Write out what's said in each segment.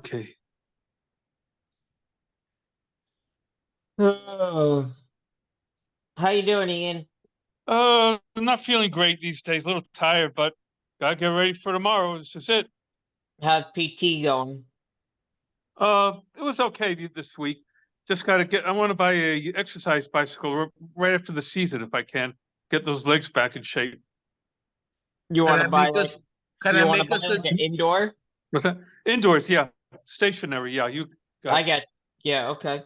Okay. Oh, how you doing, Ian? I'm not feeling great these days. A little tired, but gotta get ready for tomorrow. This is it. How's PT going? It was okay this week. Just gotta get. I want to buy a exercise bicycle right after the season if I can. Get those legs back in shape. You Can want I to buy make like us can I you want to make buy us a like an indoor? What's that? Indoors, yeah. Stationary, yeah. You got I it. got yeah, okay.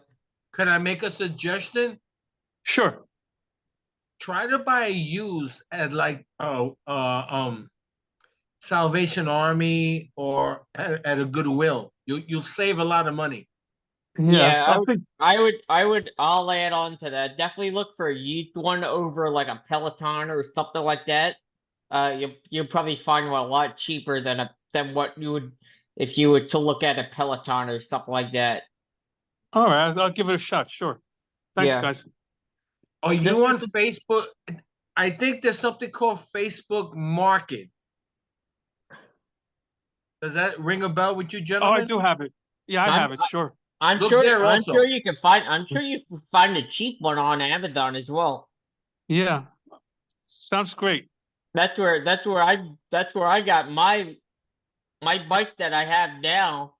can I make a suggestion? Sure. Try to buy used at like Salvation Army or at a Goodwill. You'll save a lot of money. Yeah, Yeah, I think. I'll add on to that. Definitely look for a used one over like a Peloton or something like that. You'll probably find one a lot cheaper than what you would if you were to look at a Peloton or something like that. All right, I'll give it a shot. Sure. Thanks, Yeah. guys. Are you on Definitely. Facebook? I think there's something called Facebook Market. Does that ring a bell with you, Oh, I gentlemen? do have it. Yeah, I I'm have it. Sure. I'm Look sure there I'm sure also. you can find I'm sure you can find a cheap one on Amazon as well. Yeah, sounds great. That's where I got my bike that I have now.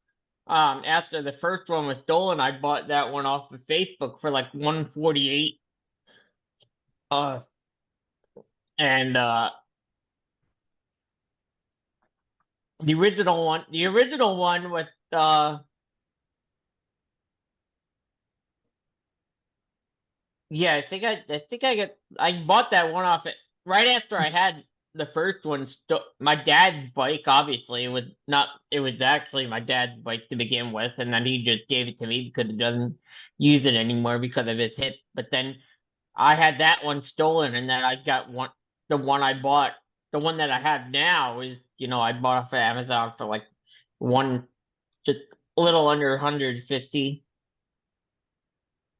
After the first one was stolen, I bought that one off of Facebook for like 148. Uh and the original one with yeah, I bought that one off it right after I had the first one. My dad's bike, obviously, it was actually my dad's bike to begin with, and then he just gave it to me because he doesn't use it anymore because of his hip. But then I had that one stolen, and then I got the one I bought, the one that I have now is, I bought off of Amazon for like one, just a little under 150.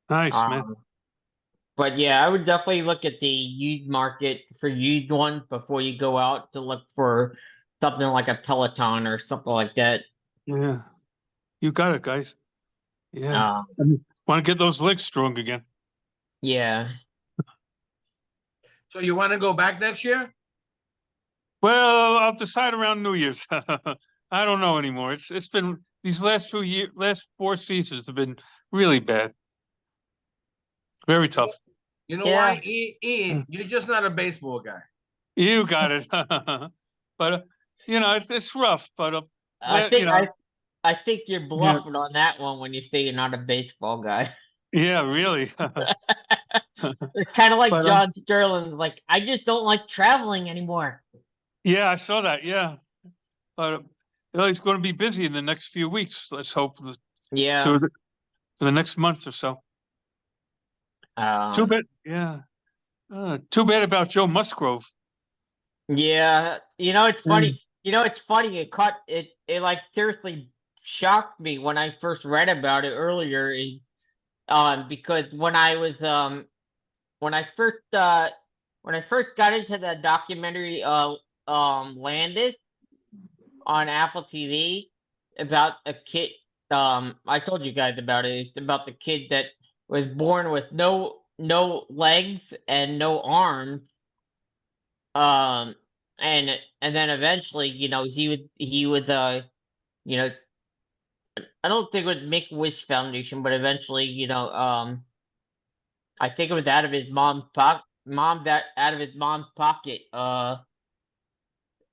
Nice, man. But yeah, I would definitely look at the used market for used ones before you go out to look for something like a Peloton or something like that. Yeah, you got it, guys. Yeah. Um, Want to get those legs strong again. yeah, So you want to go back next year? Well, I'll decide around New Year's. I don't know anymore. It's been these last 4 seasons have been really bad, very tough. You know yeah. why, Ian? You're just not a baseball guy. You got it. But it's rough. But I think you know, I think you're yeah, bluffing on that one when you say you're not a baseball guy. yeah, really. It's kind of like But John Sterling, like I just don't like traveling anymore. yeah, I saw that. Yeah, but he's going to be busy in the next few weeks. Let's hope Yeah. to for the next month or so. Too Um. bad. Yeah. Too bad about Joe Musgrove. Yeah. It's Mm. funny. It's funny. It like seriously shocked me when I first read about it earlier. Because when I first uh when I first got into the documentary Landis on Apple TV about a kid, I told you guys about it. It's about the kid that was born with no legs and no arms. Um and then eventually, you know I don't think it was Make Wish Foundation, but eventually, I think it was out of his mom's pocket.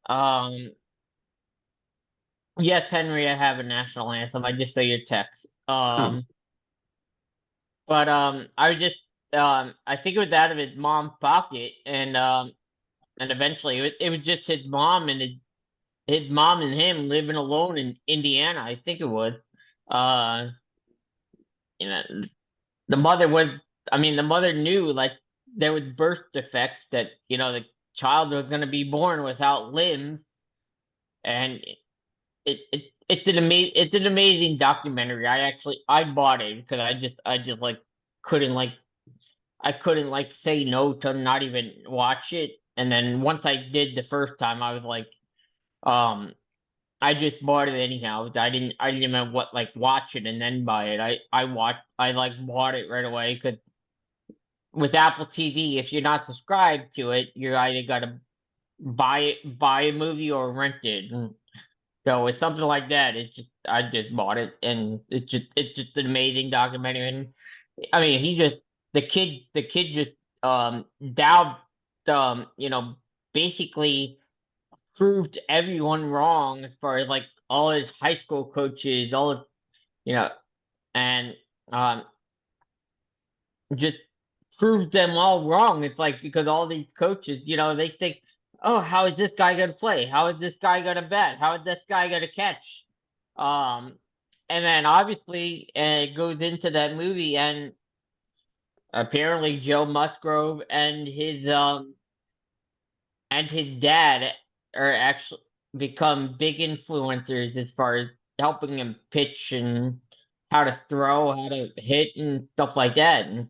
Um, yes, Henry, I have a national anthem. I just saw your text. Huh. But I think it was out of his mom's pocket, and eventually it was just his mom and him living alone in Indiana. I think it was. Uh, you know, the mother was. I mean, the mother knew like there was birth defects that the child was going to be born without limbs, and it's an amazing documentary. I bought it because I just like couldn't like I couldn't like say no to not even watch it. And then once I did the first time, I was like, um, I just bought it anyhow. I didn't even watch it and then buy it. I like bought it right away because with Apple TV, if you're not subscribed to it, you're either gotta buy a movie or rent it. And so with something like that, I just bought it and it's just an amazing documentary. And I mean, the kid just Dow basically proved everyone wrong as far as like all his high school coaches, all his, you know, and um just proved them all wrong. It's like because all these coaches, they think, oh, how is this guy gonna play? How is this guy gonna bat? How is this guy gonna catch? Um, and then obviously it goes into that movie, and apparently Joe Musgrove and his dad are actually become big influencers as far as helping him pitch and how to throw, how to hit, and stuff like that. And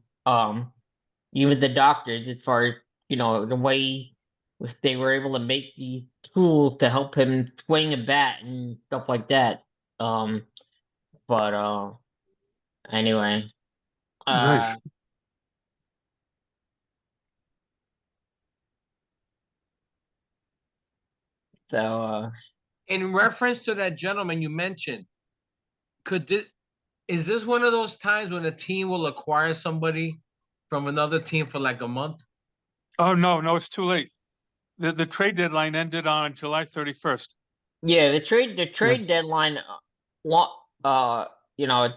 even the doctors, as far as the way they were able to make these tools to help him swing a bat and stuff like that. Um, but anyway, Nice. so In reference to that gentleman you mentioned, could this, is this one of those times when a team will acquire somebody from another team for like a month? Oh, no, it's too late. The trade deadline ended on July 31st. yeah, the trade deadline, what you know,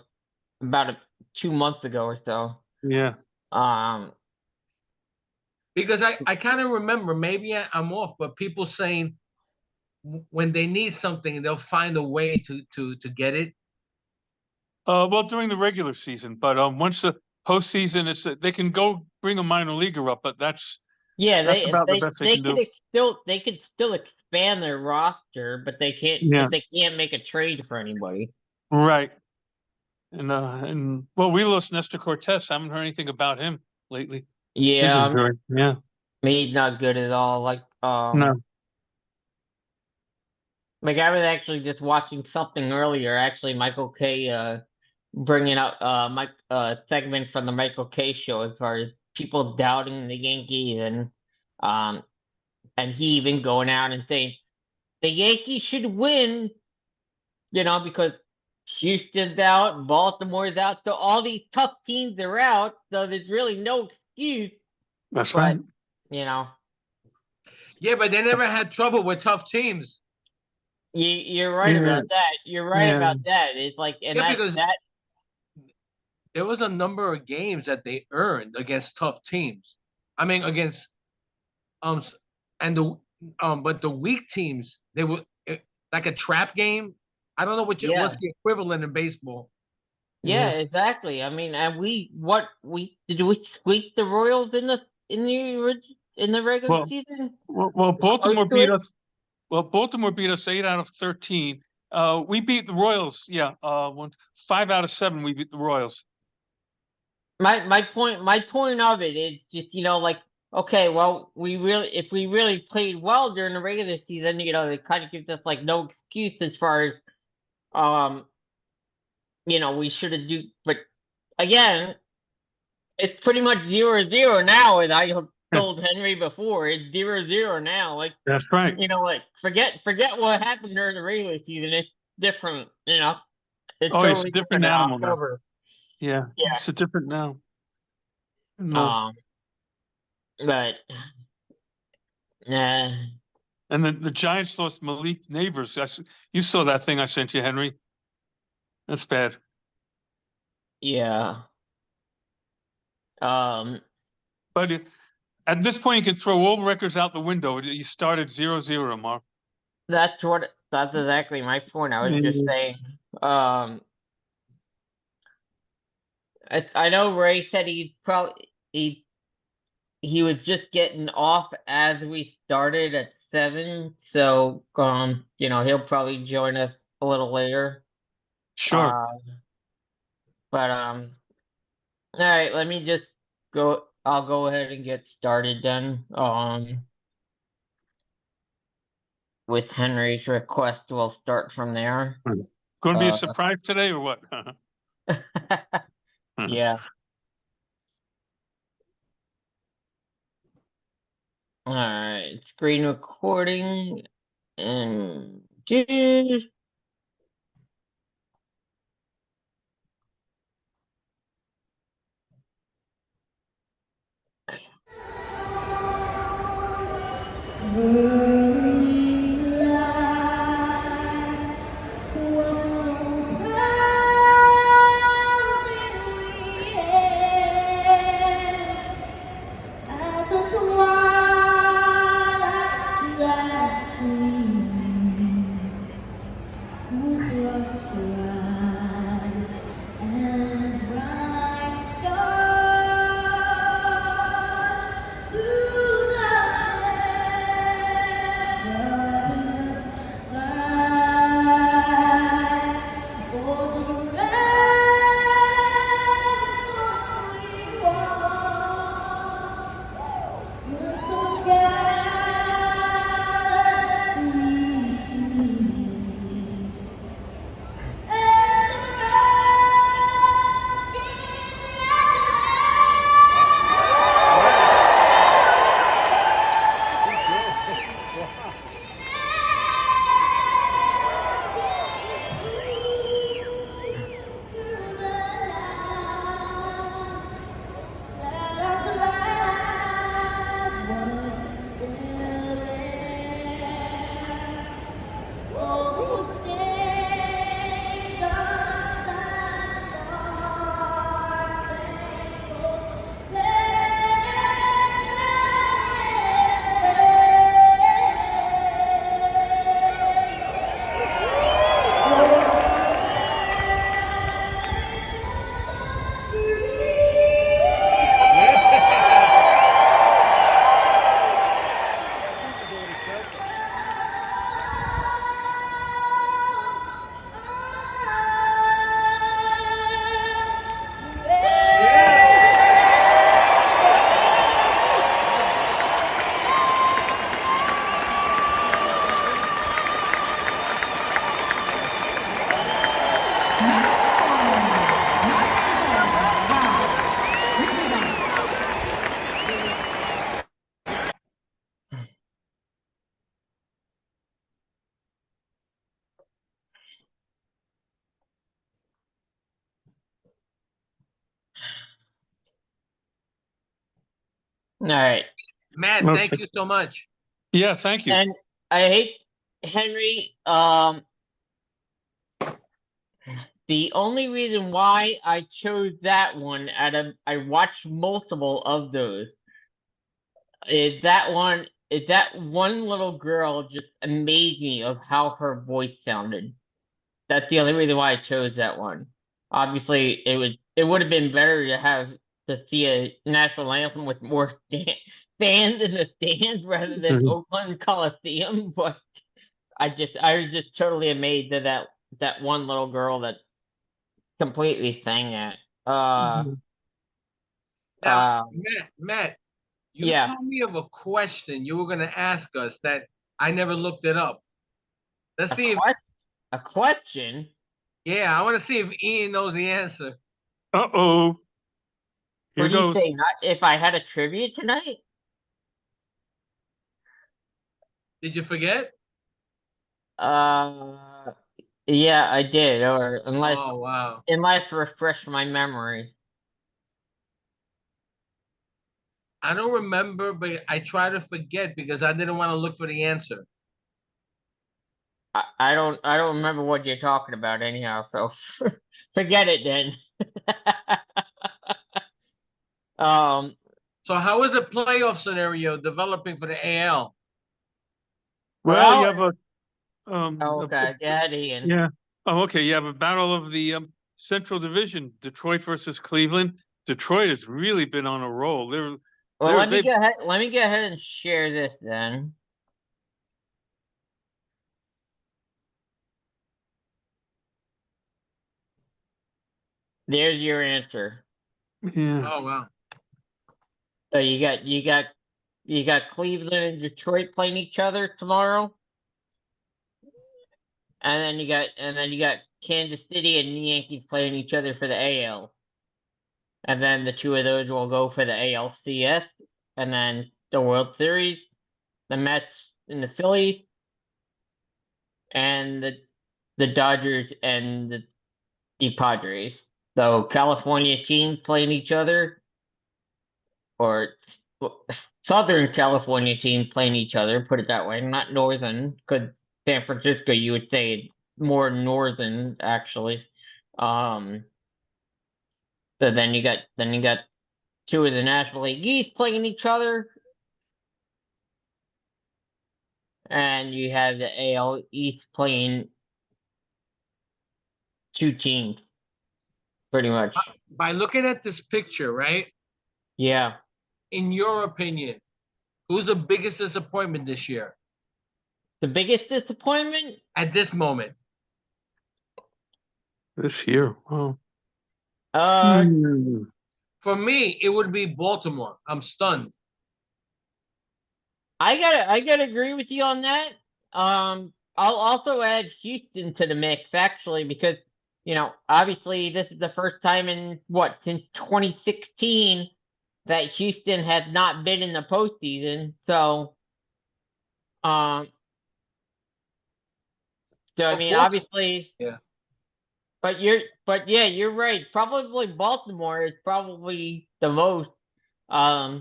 about 2 months ago or so. Yeah. Um, Because I kind of remember, maybe I'm off, but people saying when they need something, they'll find a way to get it. Well, during the regular season, but once the postseason is, they can go bring a minor leaguer up, but that's yeah, about the best they they can do. they could still expand their roster, but Yeah, they can't make a trade for anybody. right. And well, we lost Nestor Cortez. I haven't heard anything about him lately. His Yeah, injury. Yeah. he's not good at all. No. Like I was actually just watching something earlier. Actually, Michael K. Bringing up Mike segment from the Michael K. show as far as people doubting the Yankees um and he even going out and saying the Yankees should win, because Houston's out, Baltimore's out, so all these tough teams are out, so there's really no excuse. That's But right. you know, Yeah, but they never had trouble with tough teams. you're right Yeah. about that. You're right Yeah. about that. It's like, and Yeah, that because that there was a number of games that they earned against tough teams. I mean, against s- and the but the weak teams, they were like a trap game. I don't know yeah. what's the equivalent in baseball. Yeah, Yeah. exactly. I mean, and we squeak the Royals in the regular Well, season? well, Close Baltimore to beat it? us. Well, Baltimore beat us 8 out of 13. We beat the Royals. Yeah. 5 out of 7. We beat the Royals. My point of it is just, like, okay, well, if we really played well during the regular season, it kind of gives us like no excuse as far as um we should have do. But again, it's pretty much 0-0 now, as I have told Henry before. It's 0-0 now. Like, That's right. like forget what happened during the regular season. It's different, It's Oh, it's a totally different different in animal now. October. Yeah, Yeah. it's a different now. No. But uh, And the Giants lost Malik Neighbors. You saw that thing I sent you, Henry. That's bad. yeah. Um, But at this point, you can throw all records out the window. You started 0-0, Mark. that's exactly my point. I was just saying. Um, I know Ray said he was just getting off as we started at 7, so he'll probably join us a little later. Sure. Uh, but all right, let me just go. I'll go ahead and get started then. with Henry's request, we'll start from there. Gonna be a Uh, surprise today or what? Yeah. Alright, screen recording and alright. Matt, Okay. thank you so much. Yeah, thank you. And I hate Henry, the only reason why I chose that one I watched multiple of those is that one little girl just amazed me of how her voice sounded. That's the only reason why I chose that one. Obviously, it would have been better to see a national anthem with more fans in the stands rather than Mhm. Oakland Coliseum. But I was just totally amazed that one little girl that completely sang that. Now, Um, Matt, you yeah, told me of a question you were gonna ask us that I never looked it up. Let's a see if a question. yeah, I want to see if Ian knows the answer. Uh-oh. Here What do you goes. say? Not if I had a trivia tonight? Did you forget? Uh, yeah, I did. Or Oh wow. unless refresh my memory. I don't remember, but I try to forget because I didn't want to look for the answer. I don't remember what you're talking about anyhow. So forget it then. um. So how is the playoff scenario developing for the AL? Well, you Well. have Okay. Go ahead, Ian. yeah. Oh, okay. You have a battle of the Central Division, Detroit versus Cleveland. Detroit has really been on a roll. Well, They let me go ahead and share this then. There's your answer. yeah. Oh wow. So you got Cleveland and Detroit playing each other tomorrow. and then you got Kansas City and the Yankees playing each other for the AL. And then the two of those will go for the ALCS, and then the World Series, the Mets and the Phillies, and the Dodgers and the Padres. So California teams playing each other, or Southern California teams playing each other. Put it that way, not Northern, because San Francisco, you would say more Northern actually. So then you got two of the National League East playing each other. And you have the AL East playing two teams. Pretty much. By looking at this picture, right? Yeah. In your opinion, who's the biggest disappointment this year The biggest disappointment? at this moment? This year. Oh. For me, it would be Baltimore. I'm stunned. I gotta agree with you on that. I'll also add Houston to the mix actually, because obviously this is the first time in since 2016 that Houston has not been in the postseason. So I mean, obviously, yeah. But yeah, you're right. Probably Baltimore is probably the most. I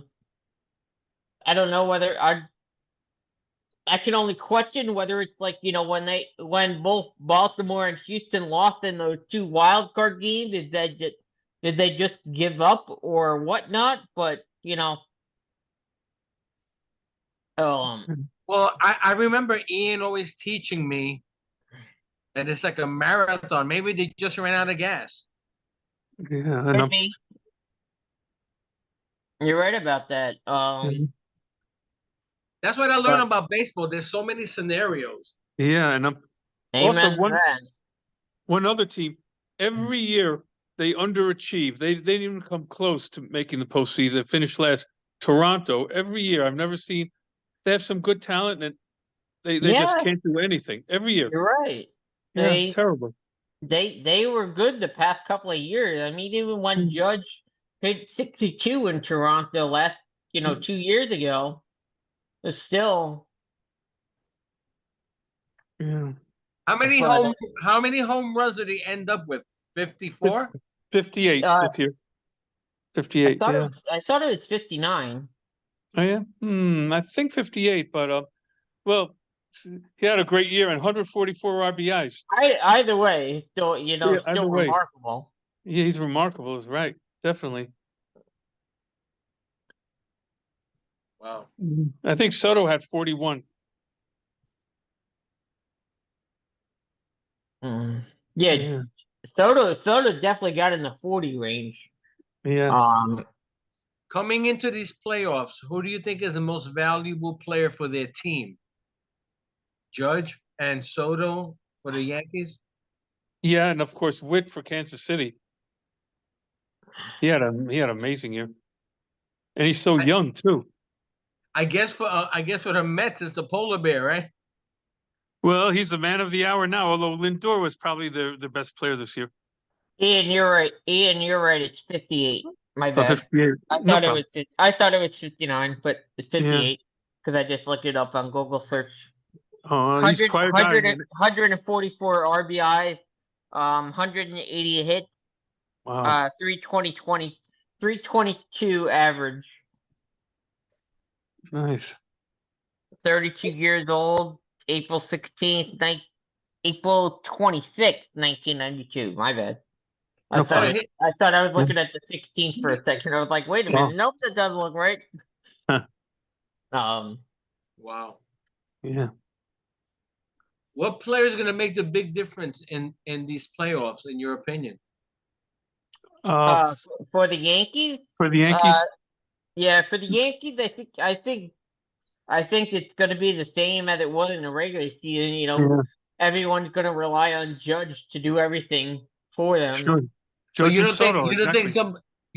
don't know whether I can only question whether it's like when both Baltimore and Houston lost in those two wild card games, did they just give up or whatnot? But Well, I remember Ian always teaching me that it's like a marathon. Maybe they just ran out of gas. Yeah, could be. You're right about that. That's what I learned about baseball. There's so many scenarios. Yeah, and also one other team. Every year they underachieve. They didn't even come close to making the postseason. Finished last. Toronto. Every year, I've never seen. They have some good talent, and they just can't do anything. Every year. You're right. Yeah, terrible. They were good the past couple of years. I mean, even when Judge hit 62 in Toronto last 2 years ago, but still. Yeah. How many home runs did he end up with? 54? 58 this year. 58. I thought it was 59. Oh yeah. I think 58, but well, he had a great year and 144 RBIs. Either way, still still remarkable. Yeah, he's remarkable. Is right, definitely. Wow. I think Soto had 41. Yeah. Soto definitely got in the 40 range. Yeah. Coming into these playoffs, who do you think is the most valuable player for their team? Judge and Soto for the Yankees? Yeah, and of course Witt for Kansas City. He had an amazing year. And he's so young too. I guess for the Mets it's the polar bear, right? Well, he's the man of the hour now, although Lindor was probably the best player this year. Ian, you're right. It's 58. My bad. 58. I thought it was 59, but it's 58 because I just looked it up on Google search. Oh, he's quite a guy. 144 RBIs, 180 hits. Wow. 322 average. Nice. 32 years old. April 16th, April 26th, 1992. My bad. I thought I was looking at the 16th for a second. I was like, wait a minute. Nope, that doesn't look right. Wow. Yeah. What player is going to make the big difference in these playoffs, in your opinion? For the Yankees? For the Yankees? Yeah, for the Yankees, I think it's going to be the same as it was in the regular season. Everyone's going to rely on Judge to do everything for them. Sure. Judge you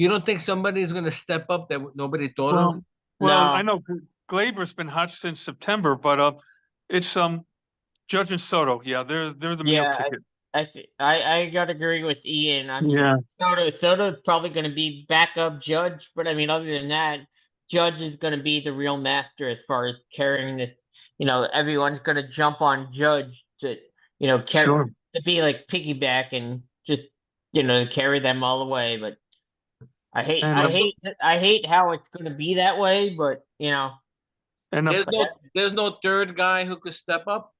don't think somebody's going to step up that nobody thought of? Well, no. I know Gleyber's been hot since September, but it's Judge and Soto, yeah, they're the meal Yeah, ticket. I gotta agree with Ian. I mean, Yeah, Soto's probably gonna be backup Judge, but I mean, other than that, Judge is gonna be the real master as far as carrying this. Everyone's gonna jump on Judge to, carry sure. to be like piggyback and just, carry them all the way. But And I hate how it's gonna be that way. But and there's no third guy who could step up.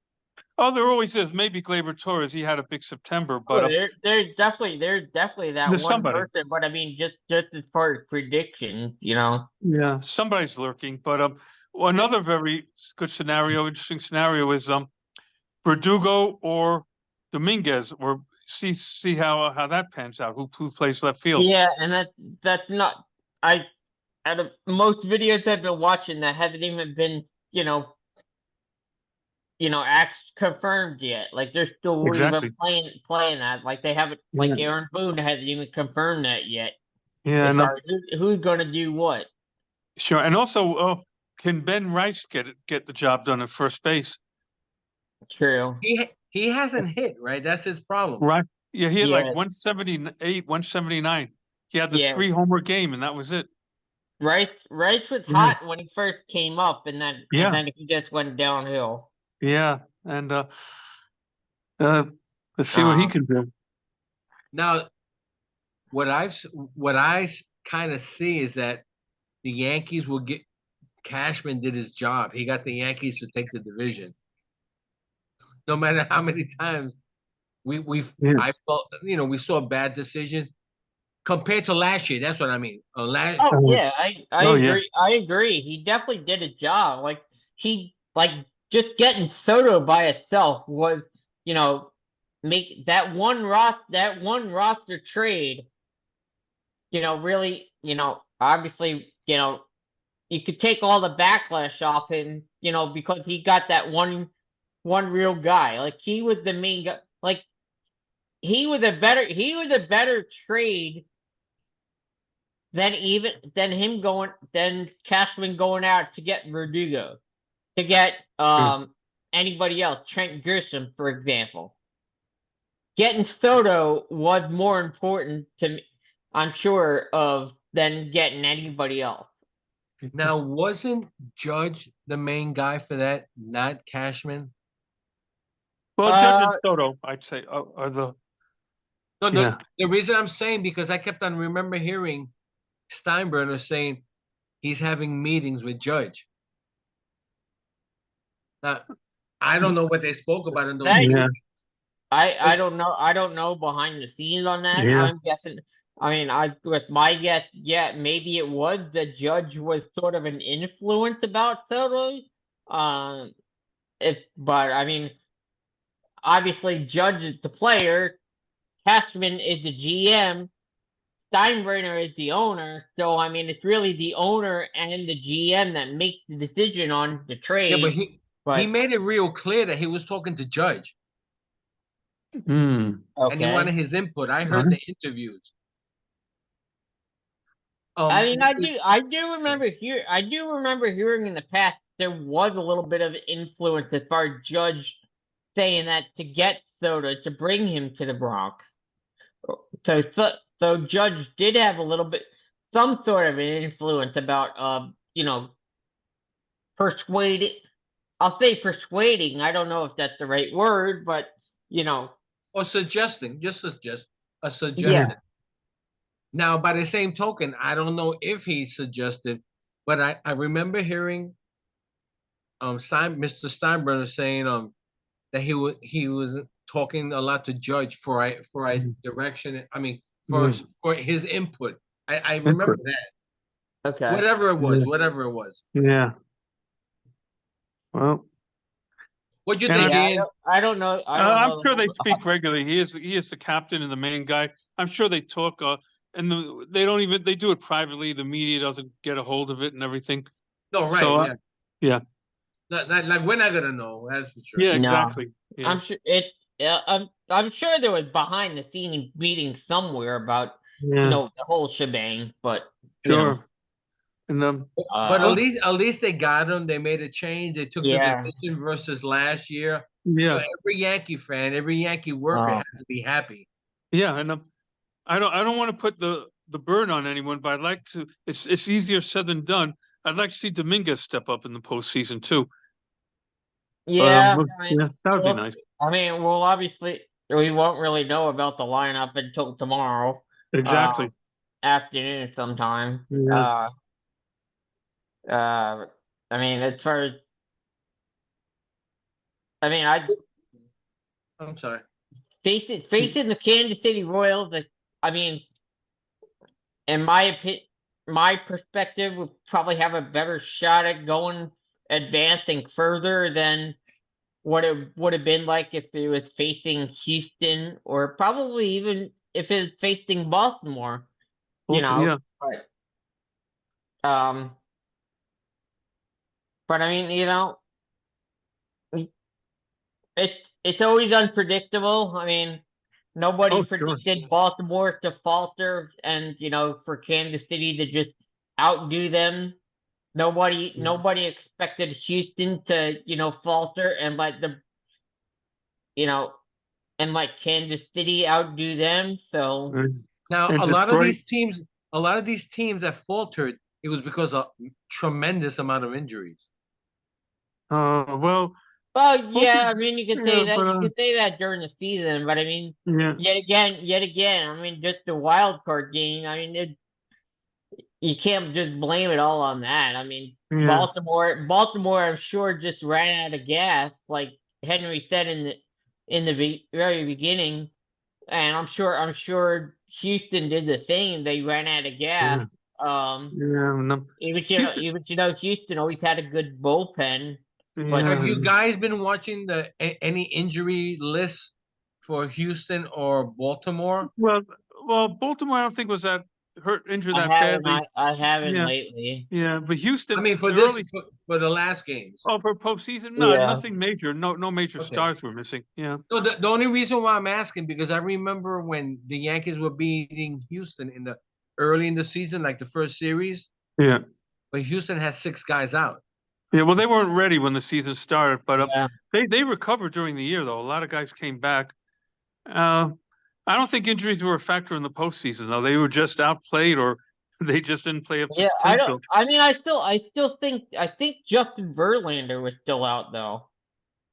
oh, there always is. Maybe Gleyber Torres. He had a big September, oh, but there's definitely that there's one somebody. person. But I mean, just as far as predictions, Yeah, somebody's lurking. But another very good scenario, interesting scenario is Verdugo or Dominguez, or see how that pans out. Who plays left field? Yeah, and that's not out of most videos I've been watching that haven't even been acts confirmed yet. Like they're still Exactly. even playing that. Like they haven't like Yeah. Aaron Boone hasn't even confirmed that yet. Yeah, As and, far as who's gonna do what. sure. And also, can Ben Rice get the job done at first base? True. He hasn't hit, right? That's his problem. Right. Yeah, he had like Yeah. 178, 179. He had the Yeah. 3-homer game, and that was it. Rice was hot when he first came up, and then Yeah. he just went downhill. Yeah, and let's see what he can do. Now, what I kind of see is that the Yankees will get Cashman did his job. He got the Yankees to take the division. No matter how many times I felt we saw bad decisions compared to last year. That's what I mean. Oh yeah, I Oh, yeah. agree. I agree. He definitely did a job. Like just getting Soto by itself was, make that one roster trade. Really, obviously, you could take all the backlash off him, because he got that one real guy. Like he was the main guy. Like he was a better trade than Cashman going out to get Verdugo, to get anybody else, Trent Grisham, for example. Getting Soto was more important to me, I'm sure, than getting anybody else. Now, wasn't Judge the main guy for that, not Cashman? Well, Judge and Soto, I'd say, are the. No, Yeah. the reason I'm saying, because I kept on remember hearing Steinbrenner saying he's having meetings with Judge. Now, I don't know what they spoke about in those That- meetings. I don't know. I don't know behind the scenes on that. Yeah. I'm guessing. I mean, with my guess, yeah, maybe it was the Judge was sort of an influence about Soto. But I mean, obviously, Judge is the player, Cashman is the GM, Steinbrenner is the owner. So I mean, it's really the owner and the GM that makes the decision on the trade. Yeah, but he made it real clear that he was talking to Judge. Hmm. And he wanted his input. I heard the interviews. I mean, I do remember hearing in the past there was a little bit of influence as far as Judge saying that to get Soto to bring him to the Bronx. So Judge did have a little bit, some sort of an influence about persuading. I'll say persuading. I don't know if that's the right word, but or suggesting, just a suggestion. Yeah. Now, by the same token, I don't know if he suggested, but I remember hearing Mr. Steinbrenner saying that he was talking a lot to Judge for a direction. I mean, for his input. I remember that. Okay. Whatever it was. Yeah. Well, what do you And think, Yeah, Ian? I don't know. I'm sure they speak regularly. He is the captain and the main guy. I'm sure they talk, and they do it privately. The media doesn't get a hold of it and everything. No, right? So, yeah. Like we're not gonna know. That's for sure. Yeah, No. exactly. Yeah. I'm sure it. I'm sure there was behind the scenes meeting somewhere about Yeah. the whole shebang, but Sure. And But Uh, at least they got him. They made a change. They took the yeah. division versus last year. So yeah, every Yankee fan, every Yankee worker Uh, has to be happy. yeah, and I don't want to put the burden on anyone, but I'd like to. It's easier said than done. I'd like to see Dominguez step up in the postseason too. But yeah. I mean, yeah, that would be well, nice. I mean, well, obviously, we won't really know about the lineup until tomorrow Exactly. afternoon sometime. Yeah. I mean, as far as I mean, I I'm sorry. facing the Kansas City Royals. I mean, in my opinion, my perspective would probably have a better shot at going advancing further than what it would have been like if it was facing Houston or probably even if it was facing Baltimore, you know. Yeah. Um, but I mean, it's always unpredictable. I mean, nobody Oh, sure. predicted Baltimore to falter and for Kansas City to just outdo them. Nobody expected Houston to, falter and let the you know and let Kansas City outdo them. So Now, And Detroit. a lot of these teams that faltered, it was because of tremendous amount of injuries. Well, well, both of, yeah, I mean you could say yeah, that but you could say that during the season, but I mean yeah, yet again, I mean just the wild card game, I mean you can't just blame it all on that. I mean, yeah, Baltimore, I'm sure just ran out of gas, like Henry said in the very beginning, and I'm sure Houston did the same. They ran out of gas. yeah, Um, yeah. No. Houston, Houston always had a good bullpen, but Have yeah. you guys been watching any injury lists for Houston or Baltimore? Well, Baltimore, I don't think was that injured I that haven't badly. I haven't Yeah, lately. yeah. But I Houston, mean, the early, for the last games. for postseason, no, Yeah. nothing major. No major Okay. stars were missing. Yeah, So the only reason why I'm asking because I remember when the Yankees were beating Houston in the early in the season, like the first series, yeah, but Houston has 6 guys out. yeah. Well, they weren't ready when the season started, but Yeah. they recovered during the year though. A lot of guys came back. Uh, I don't think injuries were a factor in the postseason though. They were just outplayed or they just didn't play up to Yeah, I don't. potential. I mean, I think Justin Verlander was still out though.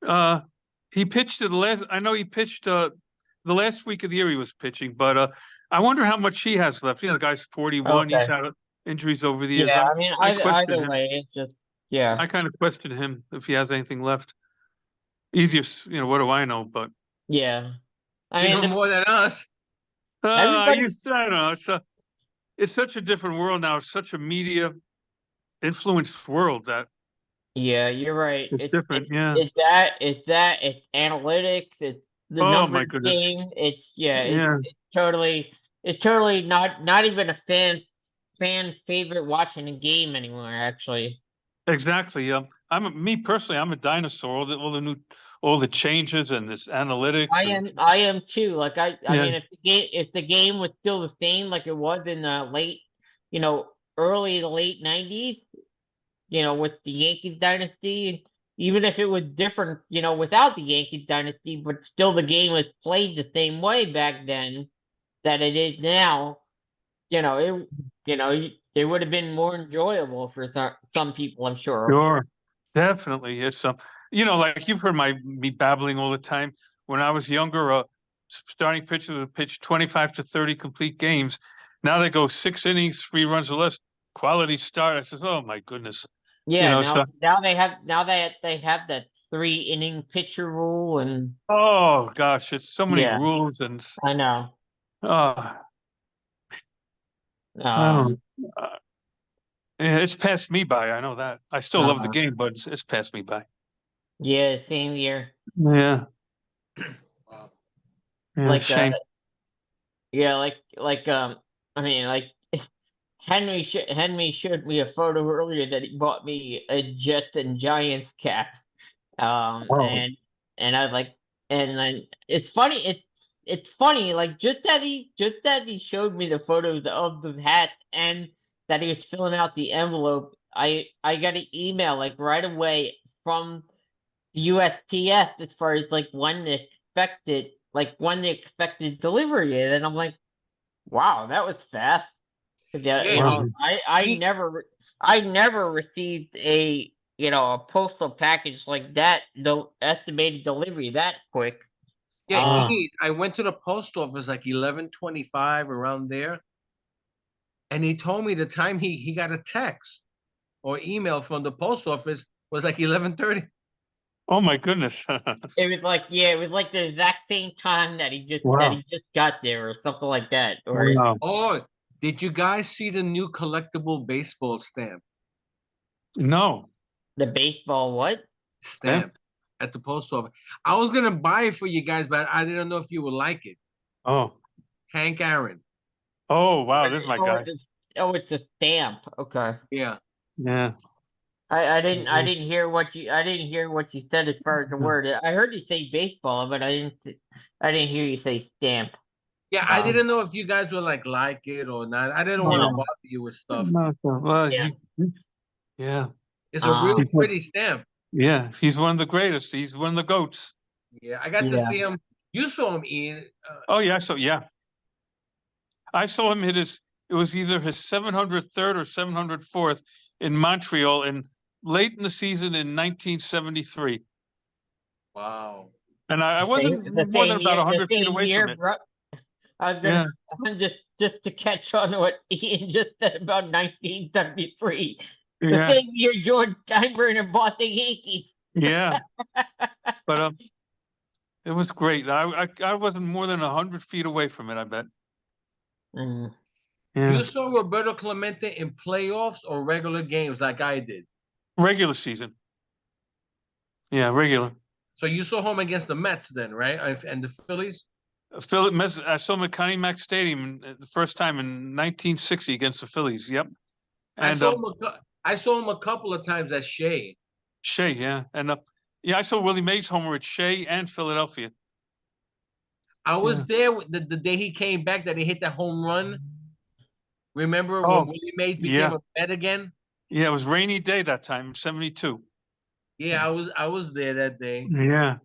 Uh, he pitched to the last. I know he pitched the last week of the year. He was pitching, but I wonder how much he has left. You know, the guy's 41. He's Okay. had injuries over the years. Yeah, I mean, I either question him. way, it's just yeah, I kind of question him if he has anything left. Easier, what do I know? But yeah. You I know mean, more than us. everybody. I don't know. It's such a different world now. It's such a media influenced world that Yeah, you're right. it's different. Yeah. It's analytics. It's the Oh numbers my goodness. game. It's yeah. Yeah. It's totally not even a fan favorite watching a game anymore. Actually. Exactly. Me personally. I'm a dinosaur. All the changes and this analytics and I am too. Like I yeah, mean, if the game was still the same like it was in the you know, early to late '90s, with the Yankees dynasty, even if it was different, without the Yankees dynasty, but still the game was played the same way back then that it is now. It would have been more enjoyable for some people, I'm sure. sure, definitely. It's like you've heard me babbling all the time. When I was younger, starting pitchers would pitch 25 to 30 complete games. Now they go 6 innings, 3 runs or less, quality start. I says, oh my goodness, Yeah, so now they have that 3 inning pitcher rule, and oh gosh, it's so many yeah, rules and I know. uh, I Um, don't. Uh, yeah, it's passed me by. I know that. I still love the uh, game, but it's passed me by. yeah, same year. Yeah, Wow. yeah, Like shame. yeah, I mean, like Henry showed me a photo earlier that he bought me a Jets and Giants cap. Oh, And I was like, and then it's funny, like just that he showed me the photos of the hat and that he was filling out the envelope, I got an email like right away from the USPS as far as like when the expected delivery is, and I'm like, wow, that was fast. 'Cause, yeah, Yeah, you know, he- I never received a a postal package like that, the estimated delivery that quick. yeah. Um, I went to the post office like 11:25 around there, and he told me the time he got a text or email from the post office was like 11:30. Oh my goodness. it was like it was like the exact same time that Wow. he just got there or something like that, or Wow. Oh, did you guys see the new collectible baseball stamp? No. the baseball what? Stamp at the post office. I was gonna buy it for you guys, but I didn't know if you would like it. Oh. Hank Aaron. Oh wow, this is my guy. It's a stamp. Okay. Yeah. Yeah. I Mhm. didn't hear what you said as far as the word. I heard you say baseball, but I didn't hear you say stamp. Yeah, I Um, didn't know if you guys would like it or not. I didn't want to No. bother you with stuff. No, well, Yeah. yeah. It's a real He's one- pretty stamp. Yeah, he's one of the greatest. He's one of the goats. Yeah, I got to Yeah. see him. You saw him, Ian. Oh yeah, I saw him hit it was either his 703rd or 704th in Montreal in late in the season in 1973. Wow. And I The wasn't same, more than about the 100 feet same away year, from it. bro. I was Yeah. gonna just to catch on to what Ian just said about 1973. The Yeah. same year George Steinbrenner bought the Yankees. Yeah. But it was great. I wasn't more than 100 feet away from it, I bet. Mm. Yeah. You saw Roberto Clemente in playoffs or regular games like I did. Regular season. Yeah, regular. So you saw him against the Mets then, right? And the Phillies? I saw him at Connie Mack Stadium the first time in 1960 against the Phillies. Yep. I And saw him a couple of times at Shea. Shea, yeah. And yeah, I saw Willie Mays homer at Shea and Philadelphia. I was Yeah. there the day he came back that he hit that home run. Remember Oh, when Willie Mays yeah. became a Met again? Yeah, it was rainy day that time, 72. Yeah, I was there that day. Yeah.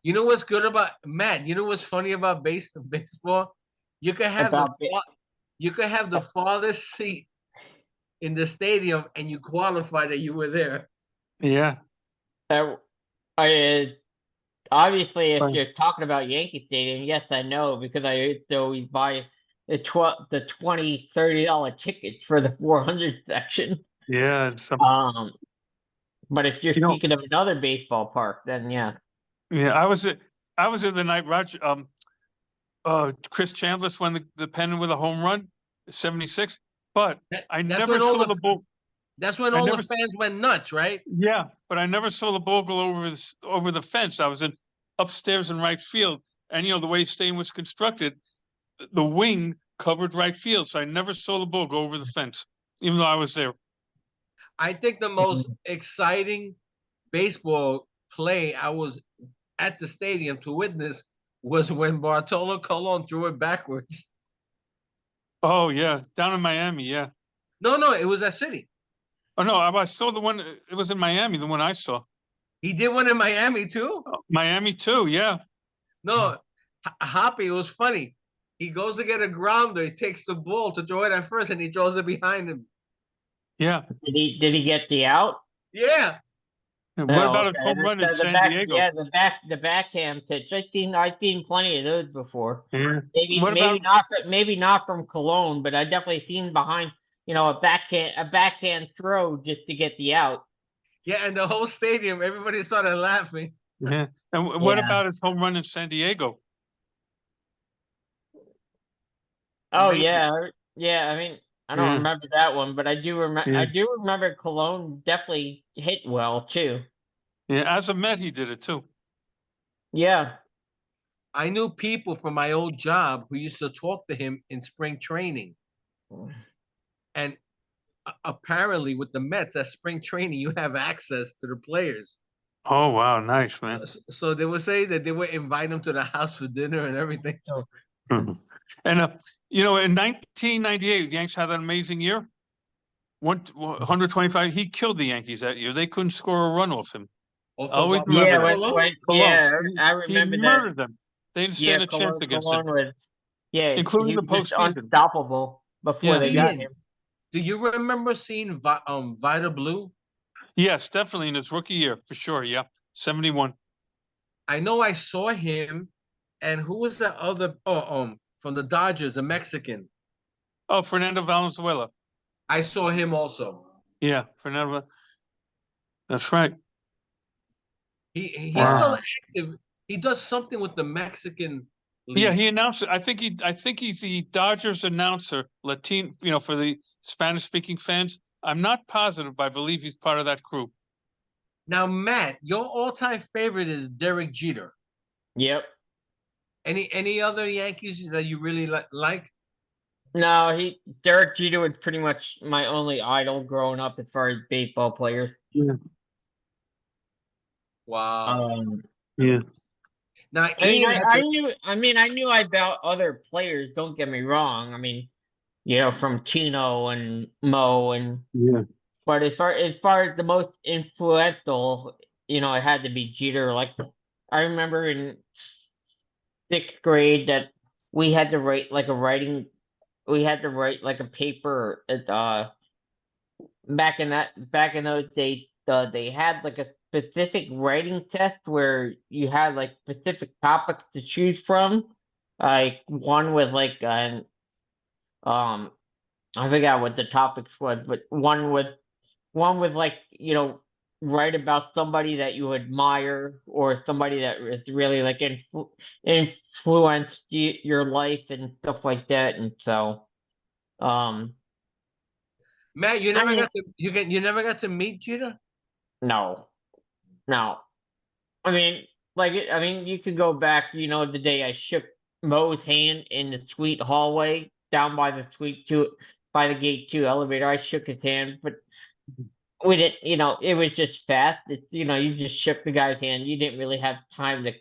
You know what's good about Matt? You know what's funny about baseball? You can have About ba- you can have the farthest seat in the stadium, and you qualify that you were there. Yeah. I obviously, if Right. you're talking about Yankee Stadium, yes, I know because I used to always buy the $20-$30 tickets for the 400 section. Yeah. and some- But if you're You know- speaking of another baseball park, then yeah. yeah, I was there the night Roger Chris Chambliss won the pennant with a home run, 76. But I That's never when all saw the ball. That's when I all the never s- fans went nuts, right? Yeah, but I never saw the ball go over the fence. I was upstairs in right field, and the way stadium was constructed, the wing covered right field, so I never saw the ball go over the fence, even though I was there. I think the most exciting baseball play I was at the stadium to witness was when Bartolo Colon threw it backwards. Oh yeah, down in Miami, yeah. No, it was at City. Oh no, I saw the one. It was in Miami, the one I saw. He did one in Miami too. Miami too, yeah. No, Hoppy, it was funny. He goes to get a grounder. He takes the ball to throw it at first, and he throws it behind him. Yeah. Did he get the out? Yeah. And what about his okay. home run in San back, Diego? Yeah, the backhand pitch. I've seen plenty of those before. Yeah. Maybe What maybe not from Cologne, but I definitely seen behind a backhand throw just to get the out. Yeah, and the whole stadium, everybody started laughing. Yeah. And what Yeah. about his home run in San Diego? Oh Amazing. yeah. I mean, I don't Yeah. remember that one, but I do remember. Yeah. I do remember Cologne definitely hit well too. Yeah, as a Met, he did it too. Yeah. I knew people from my old job who used to talk to him in spring training. And apparently, with the Mets, at spring training, you have access to the players. Oh wow, nice man. So they would say that they would invite him to the house for dinner and everything. And in 1998, the Yanks had that amazing year. 125. He killed the Yankees that year. They couldn't score a run off him. Or from Always what, remember Yeah, that. Cologne? yeah, Cologne. I He remember that. murdered them. They didn't Yeah, stand a chance against him, Cologne was, yeah, including he the was just postseason. unstoppable before Yeah. they got Ian, him. do you remember seeing Vita Blue? Yes, definitely in his rookie year for sure. Yeah, 71. I know I saw him, and who was that other? From the Dodgers, the Mexican. Oh, Fernando Valenzuela. I saw him also. Yeah, Fernando. That's right. He's Wow. still active. He does something with the Mexican league. Yeah, he announced it. I think he's the Dodgers announcer, Latino, for the Spanish speaking fans. I'm not positive, but I believe he's part of that crew. Now, Matt, your all-time favorite is Derek Jeter. Yep. Any other Yankees that you really like? No, Derek Jeter was pretty much my only idol growing up as far as baseball players. Yeah. Wow. Yeah. Now, I mean, Ian, I knew about other players. Don't get me wrong. I mean, from Chino and Mo Yeah. but as far as the most influential, it had to be Jeter. Like, I remember in 6th grade that we had to write like we had to write like a paper at back in those days. They had like a specific writing test where you had like specific topics to choose from. Like one with like an I forgot what the topics was, but one with like write about somebody that you admire or somebody that is really like influenced your life and stuff like that. And so, Matt, you I never mean, got to you never got to meet Jeter? no, no. I mean, you could go back. The day I shook Mo's hand in the suite hallway down by the by the gate 2 elevator. I shook his hand, but we didn't. It was just fast. You just shook the guy's hand. You didn't really have time to,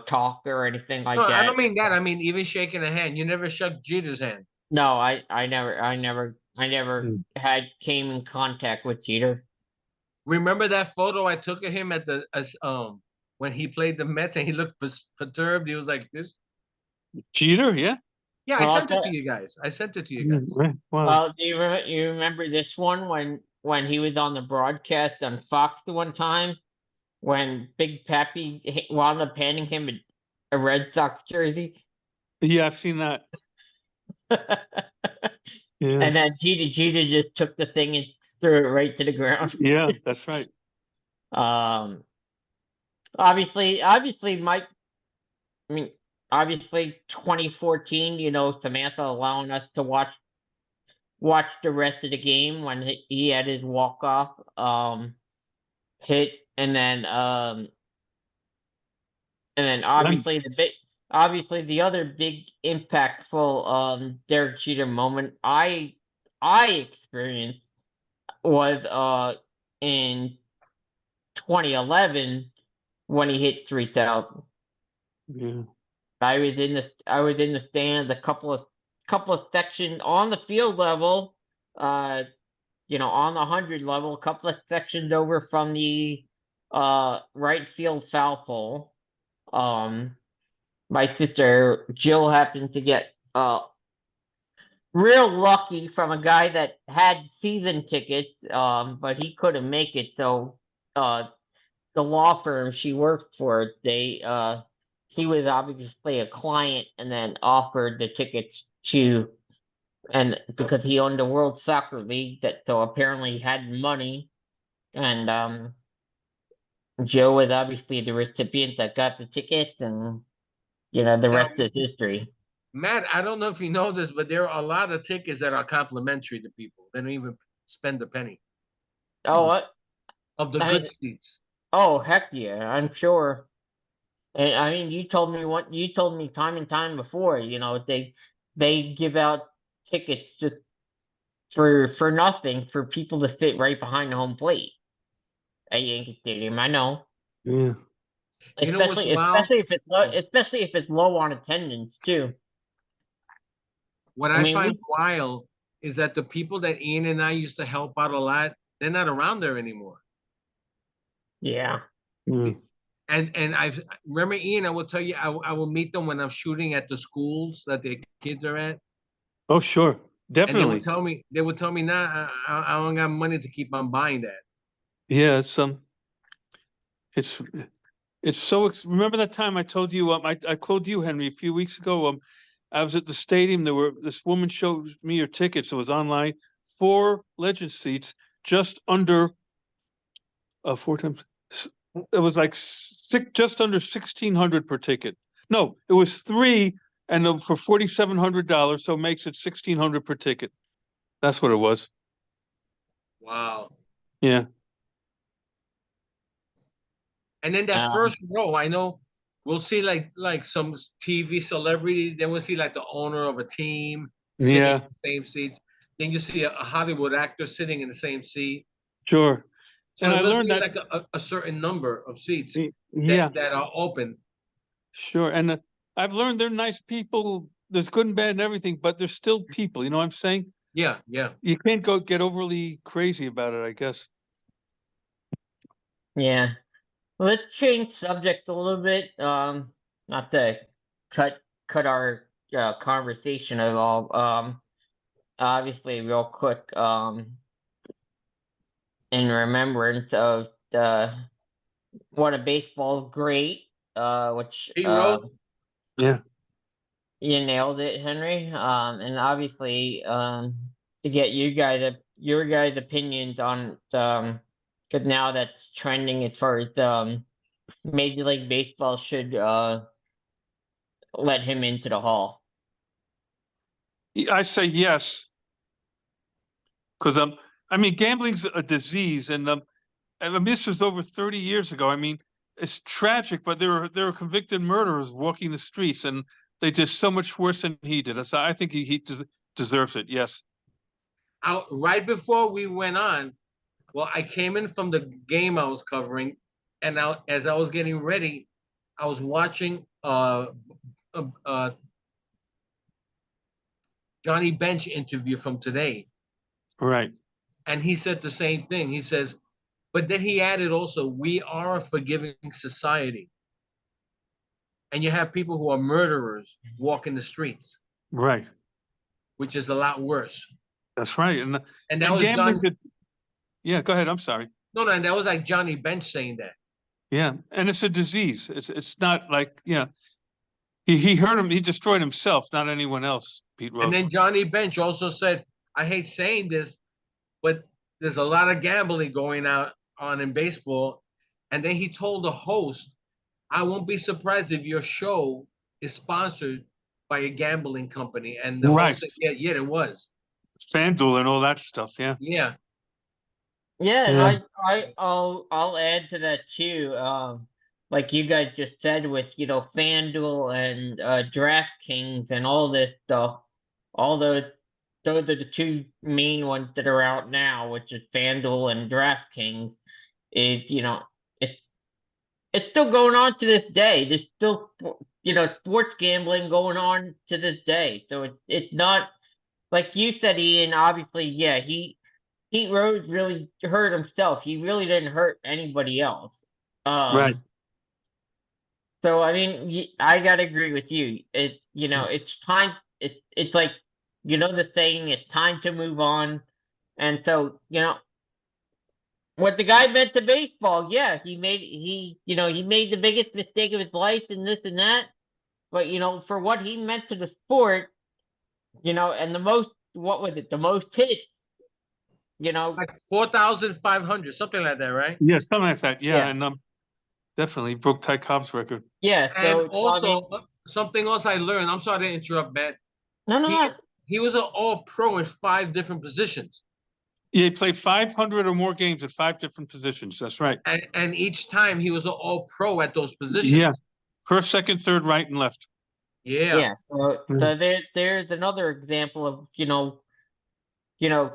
talk or anything like No, I that. don't mean that. I mean even shaking a hand. You never shook Jeter's hand. No, I never came in contact with Jeter. Remember that photo I took of him at the when he played the Mets and he looked perturbed. He was like this. Jeter, yeah. Yeah, Well, I I'll sent it tell- to you guys. I sent it to you guys. Right. Wow. Well, do you remember this one when he was on the broadcast on Fox the one time when Big Pappy wound up handing him a Red Sox jersey? Yeah, I've seen that. Yeah. And then Jeter just took the thing and threw it right to the ground. Yeah, that's right. Obviously, Mike. I mean, obviously, 2014. Samantha allowing us to watch the rest of the game when he had his walk off hit, and then obviously the other big impactful Derek Jeter moment I experienced was in 2011 when he hit 3,000. Yeah. I was in the stands, a couple of sections on the field level, on the 100 level, a couple of sections over from the right field foul pole. My sister Jill happened to get real lucky from a guy that had season tickets, but he couldn't make it. So the law firm she worked for, he was obviously a client and then offered the tickets and because he owned the World Soccer League, so apparently he had money, and Joe was obviously the recipient that got the tickets, and the rest is history. Matt, I don't know if you know this, but there are a lot of tickets that are complimentary to people. They don't even spend a penny Oh, what? of the good seats. Oh, heck yeah, I'm sure. And I mean, you told me time and time before, they give out tickets just for nothing for people to sit right behind the home plate at Yankee Stadium. I know. Yeah. You know what's wild? Especially if it's low on attendance too. What I I mean, find wild is that the people that Ian and I used to help out a lot, they're not around there anymore. Yeah. Mm. And I remember Ian. I will tell you, I will meet them when I'm shooting at the schools that their kids are at, Oh, sure, and they definitely. would tell me, nah, I don't got money to keep on buying that. Yeah, it's so. Remember that time I told you? I called you, Henry, a few weeks ago. I was at the stadium. This woman showed me her tickets. It was online. 4 legend seats, just under 4 times. It was like just under 1,600 per ticket. No, it was 3, and for $4,700, so it makes it 1,600 per ticket. That's what it was. Wow. Yeah. And then that Um, first row, I know we'll see like some TV celebrity. Then we'll see like the owner of a team sitting Yeah, in the same seats. Then you see a Hollywood actor sitting in the same seat. sure. So And it I must learned be that. like a certain number of seats Yeah, that are open. sure. And I've learned they're nice people. There's good and bad and everything, but they're still people. You know what I'm saying? Yeah, yeah. You can't get overly crazy about it, I guess. yeah. Let's change subject a little bit. Not to cut cut our conversation at all. Obviously, real quick. In remembrance of the what a baseball great. Which Pete Rose. Yeah. you nailed it, Henry. And obviously, to get your guys' opinions on because now that's trending as far as Major League Baseball should let him into the hall. I say yes, because I mean, gambling's a disease, and I mean, this was over 30 years ago. I mean, it's tragic, but there were convicted murderers walking the streets, and they did so much worse than he did. So I think he deserves it. Yes. Out right before we went on. Well, I came in from the game I was covering, and now as I was getting ready, I was watching uh, uh, Johnny Bench interview from today, Right. and he said the same thing. He says, but then he added also, we are a forgiving society, and you have people who are murderers walking the streets, Right. which is a lot worse. That's right. And that And was gambling. John. Yeah. Go ahead. I'm sorry. No, and that was like Johnny Bench saying that. Yeah, and it's a disease. It's not like he hurt him. He destroyed himself, not anyone else. Pete And Rose. then Johnny Bench also said, I hate saying this, but there's a lot of gambling going on in baseball. And then he told the host, I won't be surprised if your show is sponsored by a gambling company. And the Right. host said, yeah, it was. FanDuel and all that stuff. Yeah. Yeah. Yeah, Yeah. and I'll add to that too. Like you guys just said with FanDuel and DraftKings and all this stuff, all those are the two main ones that are out now, which is FanDuel and DraftKings. Is it it's still going on to this day. There's still sports gambling going on to this day. So it's not like you said, Ian. Obviously, yeah, Pete Rose really hurt himself. He really didn't hurt anybody else. Right. So I mean, I gotta agree with you. It's time. It's like the saying. It's time to move on. And so what the guy meant to baseball. Yeah, he made the biggest mistake of his life and this and that. But for what he meant to the sport, and the most what was it? The most hits. Like 4,500, something like that, right? Yeah, something like that. Yeah, Yeah. and definitely broke Ty Cobb's record. Yeah. And So I also, mean, something else I learned, I'm sorry to interrupt, Matt. no. He was an all-pro in 5 different positions. Yeah, he played 500 or more games at 5 different positions. That's right. And each time he was an all-pro at those positions. Yeah. First, second, third, right, and left. Yeah. So there's another example of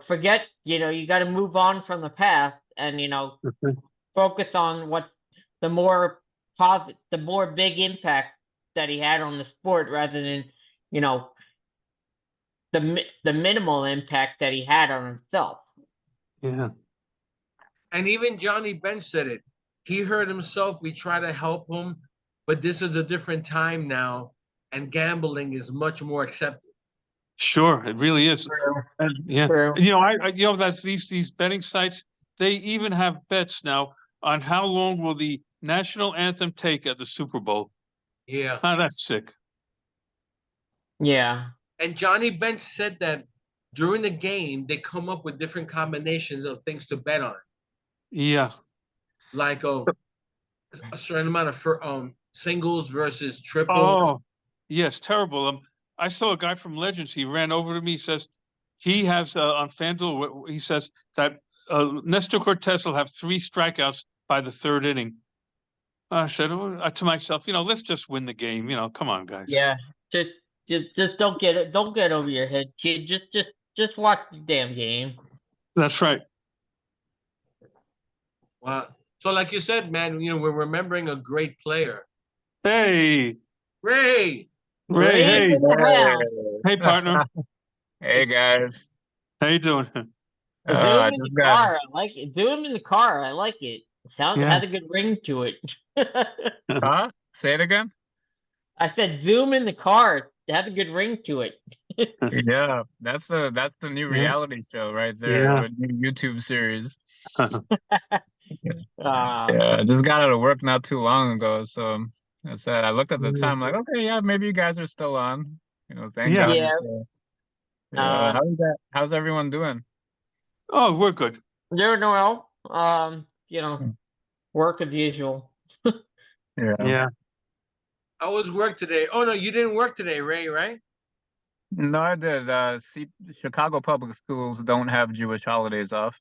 forget you got to move on from the past and Okay. focus on what the more big impact that he had on the sport rather than the minimal impact that he had on himself. Yeah. And even Johnny Bench said it. He hurt himself. We try to help him, but this is a different time now, and gambling is much more accepted. Sure, it really is. And yeah, True. you know, that's these betting sites. They even have bets now on how long will the national anthem take at the Super Bowl. Yeah. Oh, that's sick. Yeah. And Johnny Bench said that during the game, they come up with different combinations of things to bet on, Yeah. like a certain amount of singles versus triples. Oh, yes, terrible. I saw a guy from Legends. He ran over to me. He says he has on FanDuel. He says that Nestor Cortez will have 3 strikeouts by the 3rd inning. I said to myself, let's just win the game. Come on, guys. Yeah. Just don't get it. Don't get over your head, kid. Just watch the damn game. That's right. Wow. So, like you said, man, we're remembering a great player. Hey, Ray. Ray. Hey, in the house. hey, partner. Hey guys. How you doing? Do I him in the just got car. I like it. Do him in the car. I like it. Yeah. Has a good ring to it. huh? Say it again? I said Zoom in the car. It has a good ring to it. Yeah, that's the new Yeah. reality show right there. Yeah. A new YouTube series. Uh, Yeah, I just got out of work not too long ago, so I said I looked at the time like, okay, yeah, maybe you guys are still on. Thank Yeah. God. Yeah. Yeah. How's everyone doing? Oh, we're good. Doing well. Work as usual. Yeah. Yeah. How was work today? Oh no, you didn't work today, Ray, right? No, I did. Chicago Public Schools don't have Jewish holidays off.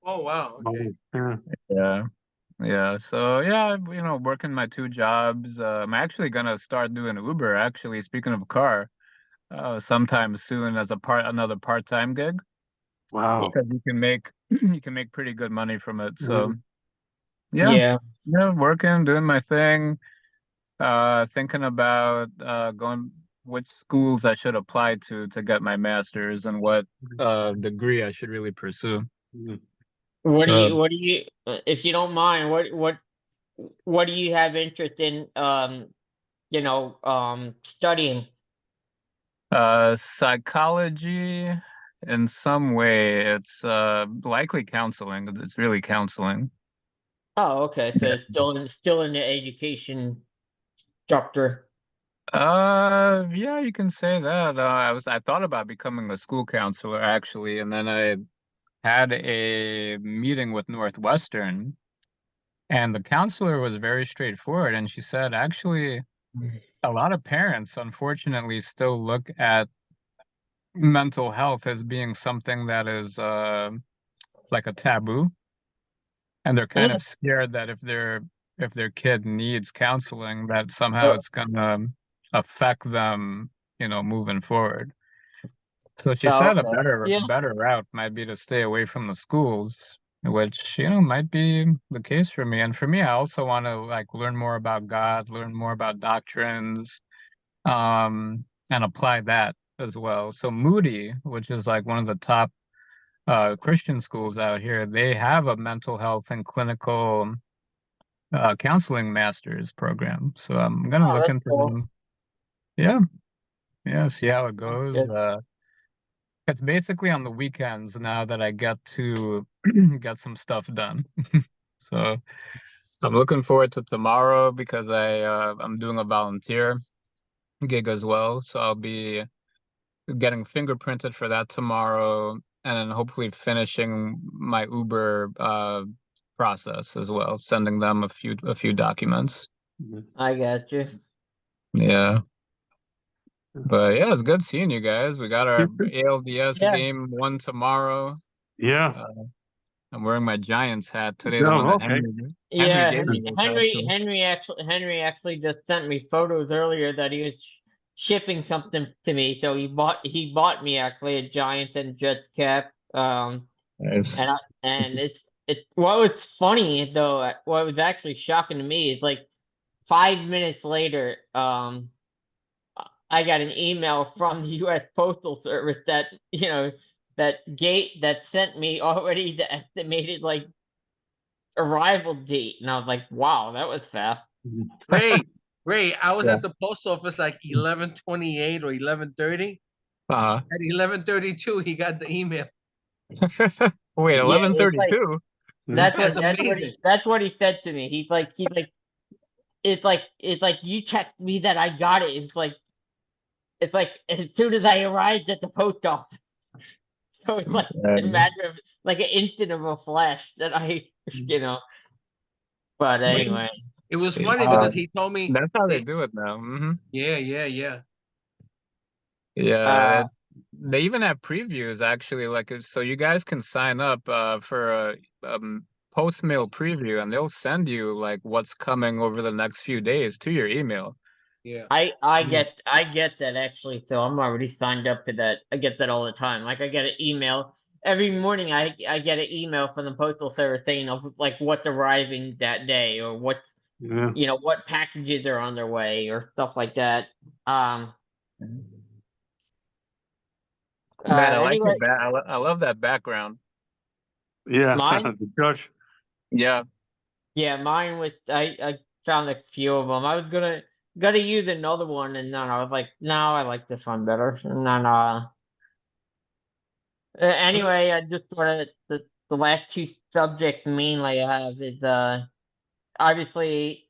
Oh wow. Okay. Yeah. Yeah. Yeah. So yeah, working my 2 jobs. I'm actually gonna start doing Uber, actually, speaking of car, sometime soon as another part-time gig. Wow. Because you can make you can make pretty good money from it. So Yeah. working, doing my thing, thinking about going which schools I should apply to get my master's and what degree I should really pursue. What do So, you if you don't mind, what do you have interest in studying? psychology in some way. It's likely counseling. It's really counseling. Oh, okay. So still in the education structure. Yeah, you can say that. I thought about becoming a school counselor actually, and then I had a meeting with Northwestern, and the counselor was very straightforward, and she said actually a lot of parents unfortunately still look at mental health as being something that is like a taboo, and they're kind of scared that if their kid needs counseling, that somehow it's gonna affect them, moving forward. So she said a better route might be to stay away from the schools, which might be the case for me. And for me, I also want to learn more about God, learn more about doctrines, and apply that as well. So Moody, which is one of the top Christian schools out here, they have a mental health and clinical counseling master's program. So I'm gonna look into them. Yeah, see how it goes. It's basically on the weekends now that I get to get some stuff done. So I'm looking forward to tomorrow because I'm doing a volunteer gig as well. So I'll be getting fingerprinted for that tomorrow, and then hopefully finishing my Uber process as well, sending them a few documents. I got you. Yeah. But yeah, it's good seeing you guys. We got our ALDS game 1 tomorrow. Yeah. I'm wearing my Giants hat today. Oh, The one that okay. Henry actually just sent me photos earlier that he was shipping something to me. So he bought me actually a Giants and Jets cap. Nice. And it's what was funny though, what was actually shocking to me is 5 minutes later, I got an email from the U.S. Postal Service that, that sent me already the estimated like arrival date, and I was like, wow, that was fast. Ray, I was Yeah. at the post office like 11:28 or 11:30. Uh-huh. At 11:32, he got the email. Wait, Yeah, it's like 11:32? that's That's what amazing. that's what he said to me. He's like it's like you checked me that I got it. It's like as soon as I arrived at the post office. So it's like a matter of like an instant of a flash that I but Wait, anyway. it was funny Uh, because he told me, That's how they do it now. yeah, yeah, yeah. Yeah, Uh they even have previews actually. Like, so you guys can sign up for a post mail preview, and they'll send you like what's coming over the next few days to your email. Yeah. I get that actually, so I'm already signed up to that. I get that all the time. Like I get an email every morning. I get an email from the postal service saying of like what's arriving that day or what's Yeah. what packages are on their way or stuff like that. Um. Man, I like Anyway, I love that background. Yeah. mine. The judge. Yeah. Yeah, mine with I found a few of them. I was gonna use another one, and then I was like, no, I like this one better. And then anyway, I just wanted the last two subjects mainly I have is obviously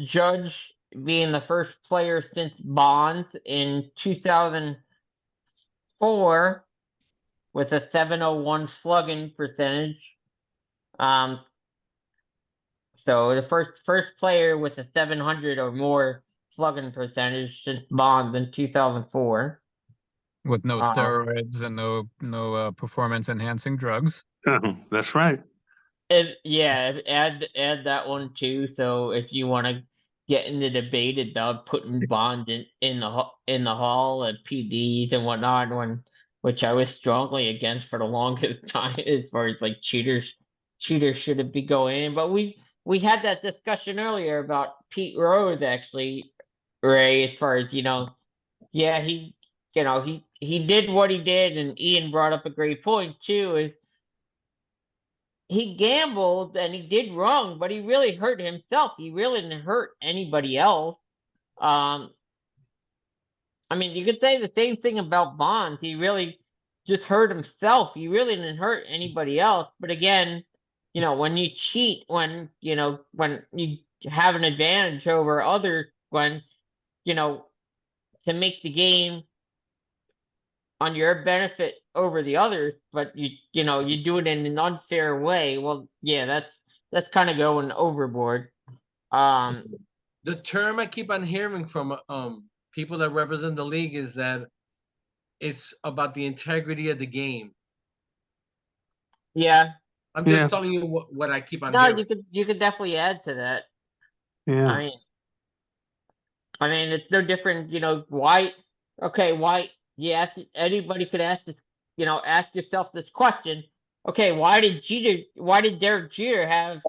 Judge being the first player since Bonds in 2004 with a 701 slugging percentage. So the first player with a 700 or more slugging percentage since Bonds in 2004. With no Uh, steroids and no performance enhancing drugs. That's right. yeah, add that one too. So if you want to get in the debate about putting Bond in the hall at PDs and whatnot, which I was strongly against for the longest time, as far as like cheaters shouldn't be going in. But we had that discussion earlier about Pete Rose actually, Ray, as far as yeah, he did what he did, and Ian brought up a great point too. Is he gambled and he did wrong, but he really hurt himself. He really didn't hurt anybody else. Um, I mean, you could say the same thing about Bonds. He really just hurt himself. He really didn't hurt anybody else. But again, when you cheat, when you have an advantage over others, when to make the game on your benefit over the others, but you do it in an unfair way. Well, yeah, that's kind of going overboard. The term I keep on hearing from people that represent the league is that it's about the integrity of the game. Yeah. I'm just Yeah. telling you what I keep on No, hearing. you could definitely add to that. Yeah. I mean, it's no different. Why? Okay, why? Yeah, anybody could ask this. Ask yourself this question. Okay, why did Jeter? Why did Derek Jeter have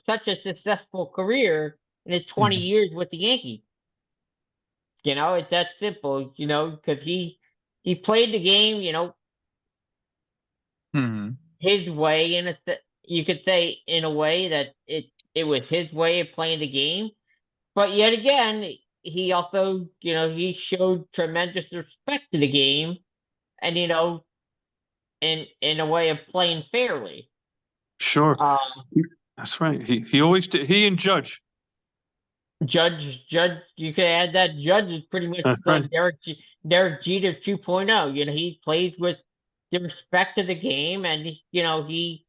such a successful career in his 20 years with the Yankees? It's that simple. Because he played the game. Hmm. His way you could say in a way that it was his way of playing the game. But yet again, he also, he showed tremendous respect to the game, and in a way of playing fairly. Sure. Um, That's right. He always did. He and Judge. Judge, you could add that Judge is pretty much That's like right. Derek Jeter 2.0. He plays with the respect of the game, and he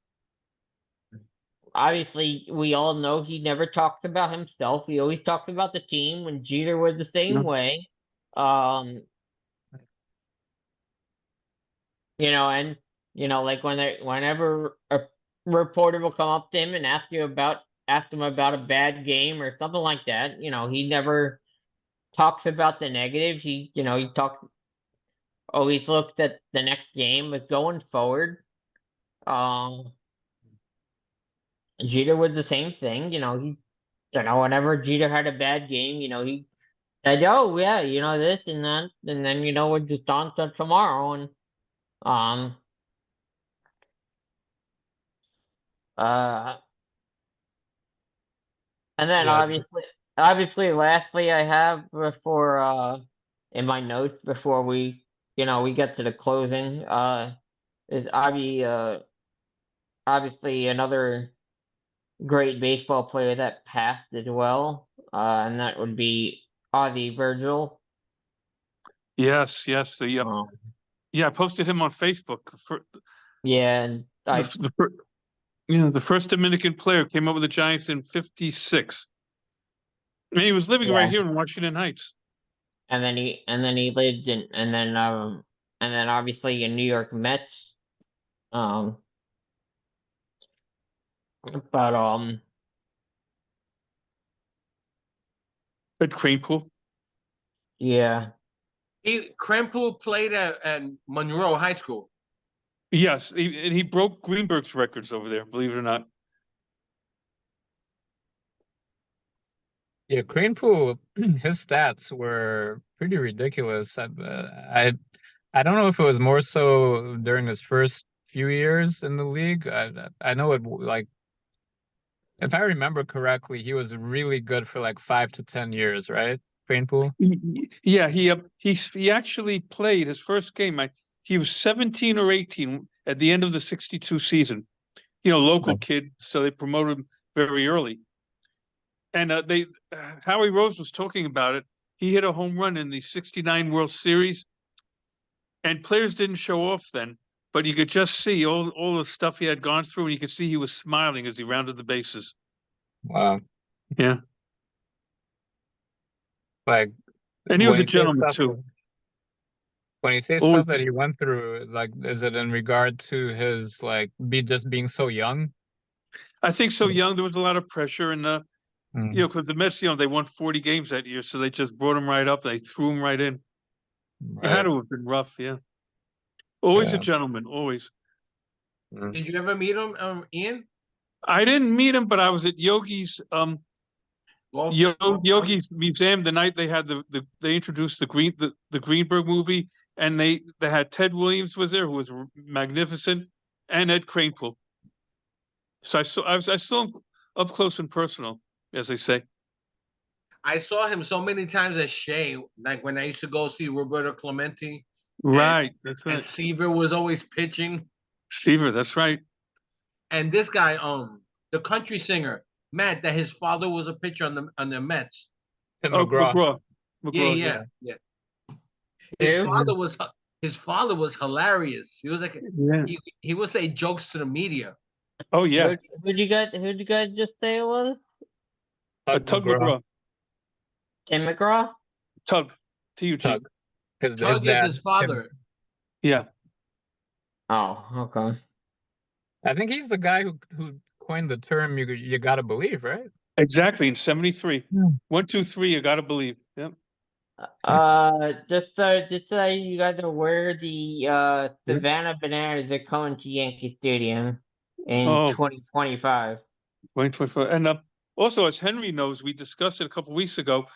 obviously we all know he never talks about himself. He always talks about the team. When Jeter was the same Yeah. way. And like whenever a reporter will come up to him and ask him about a bad game or something like that, he never talks about the negative. He always looks at the next game, but going forward, um, Jeter was the same thing. Whenever Jeter had a bad game, he I know, yeah, this and that, and then we're just on to tomorrow, and um, uh, and then Yeah. lastly, I have before in my notes before we get to the closing, is obviously another great baseball player that passed as well, and that would be Ozzie Virgil. Yes, yes. Um, Yeah, I posted him on Facebook. yeah, and The first Dominican player came up with the Giants in '56. And he was living right yeah, here in Washington Heights. and then he lived in and then obviously in New York Mets. Um, but At Cranepool. yeah, Krampus played at Monroe High School. Yes, and he broke Greenberg's records over there, believe it or not. Yeah, Kranepool, his stats were pretty ridiculous. I don't know if it was more so during his first few years in the league. I know like if I remember correctly, he was really good for like 5 to 10 years, right? Kranepool. Yeah, he actually played his first game. He was 17 or 18 at the end of the '62 season. Local kid, so they promoted him very early. And Howie Rose was talking about it. He hit a home run in the '69 World Series, and players didn't show off then, but you could just see all the stuff he had gone through, and you could see he was smiling as he rounded the bases. Wow. Yeah, Like and he was when a you say gentleman stuff too. when you say Always, stuff that he went through, like is it in regard to his like just being so young? I think so young. There was a lot of pressure, and Mm, because the Mets, they won 40 games that year, so they just brought him right up. They threw him right in. It had right. to have been rough. Yeah, always a Yeah. gentleman. Always. Mm. Did you ever meet him, Ian? I didn't meet him, but I was at Yogi's Golf party? Yogi's museum the night they had they introduced the Greenberg movie, and they had Ted Williams was there, who was magnificent, and Ed Kranepool. So I saw him up close and personal, as they say. I saw him so many times at Shea, like when I used to go see Roberto Clemente, and Right, that's right. Seaver was always pitching. Seaver, that's right. And this guy, the country singer, Matt, that his father was a pitcher on the Mets. Tim Oh, McGraw. Yeah, McGraw, yeah. yeah. His Who? father was his father was hilarious. He was like Yeah. he would say jokes to the media. Oh, yeah. Who'd you guys just say it was? Tug McGraw. McGraw. Tim McGraw? Tug. T-U-G. Tug. His Tug is dad. his father. Yeah. Oh, okay. I think he's the guy who coined the term you gotta believe, right? Exactly. In '73. Yeah. 1, 2, 3, you gotta believe. Yeah. Just so you guys are aware, the Yeah. Savannah Bananas are coming to Yankee Stadium in Oh, 2025. 2024. And also, as Henry knows, we discussed it a couple weeks ago.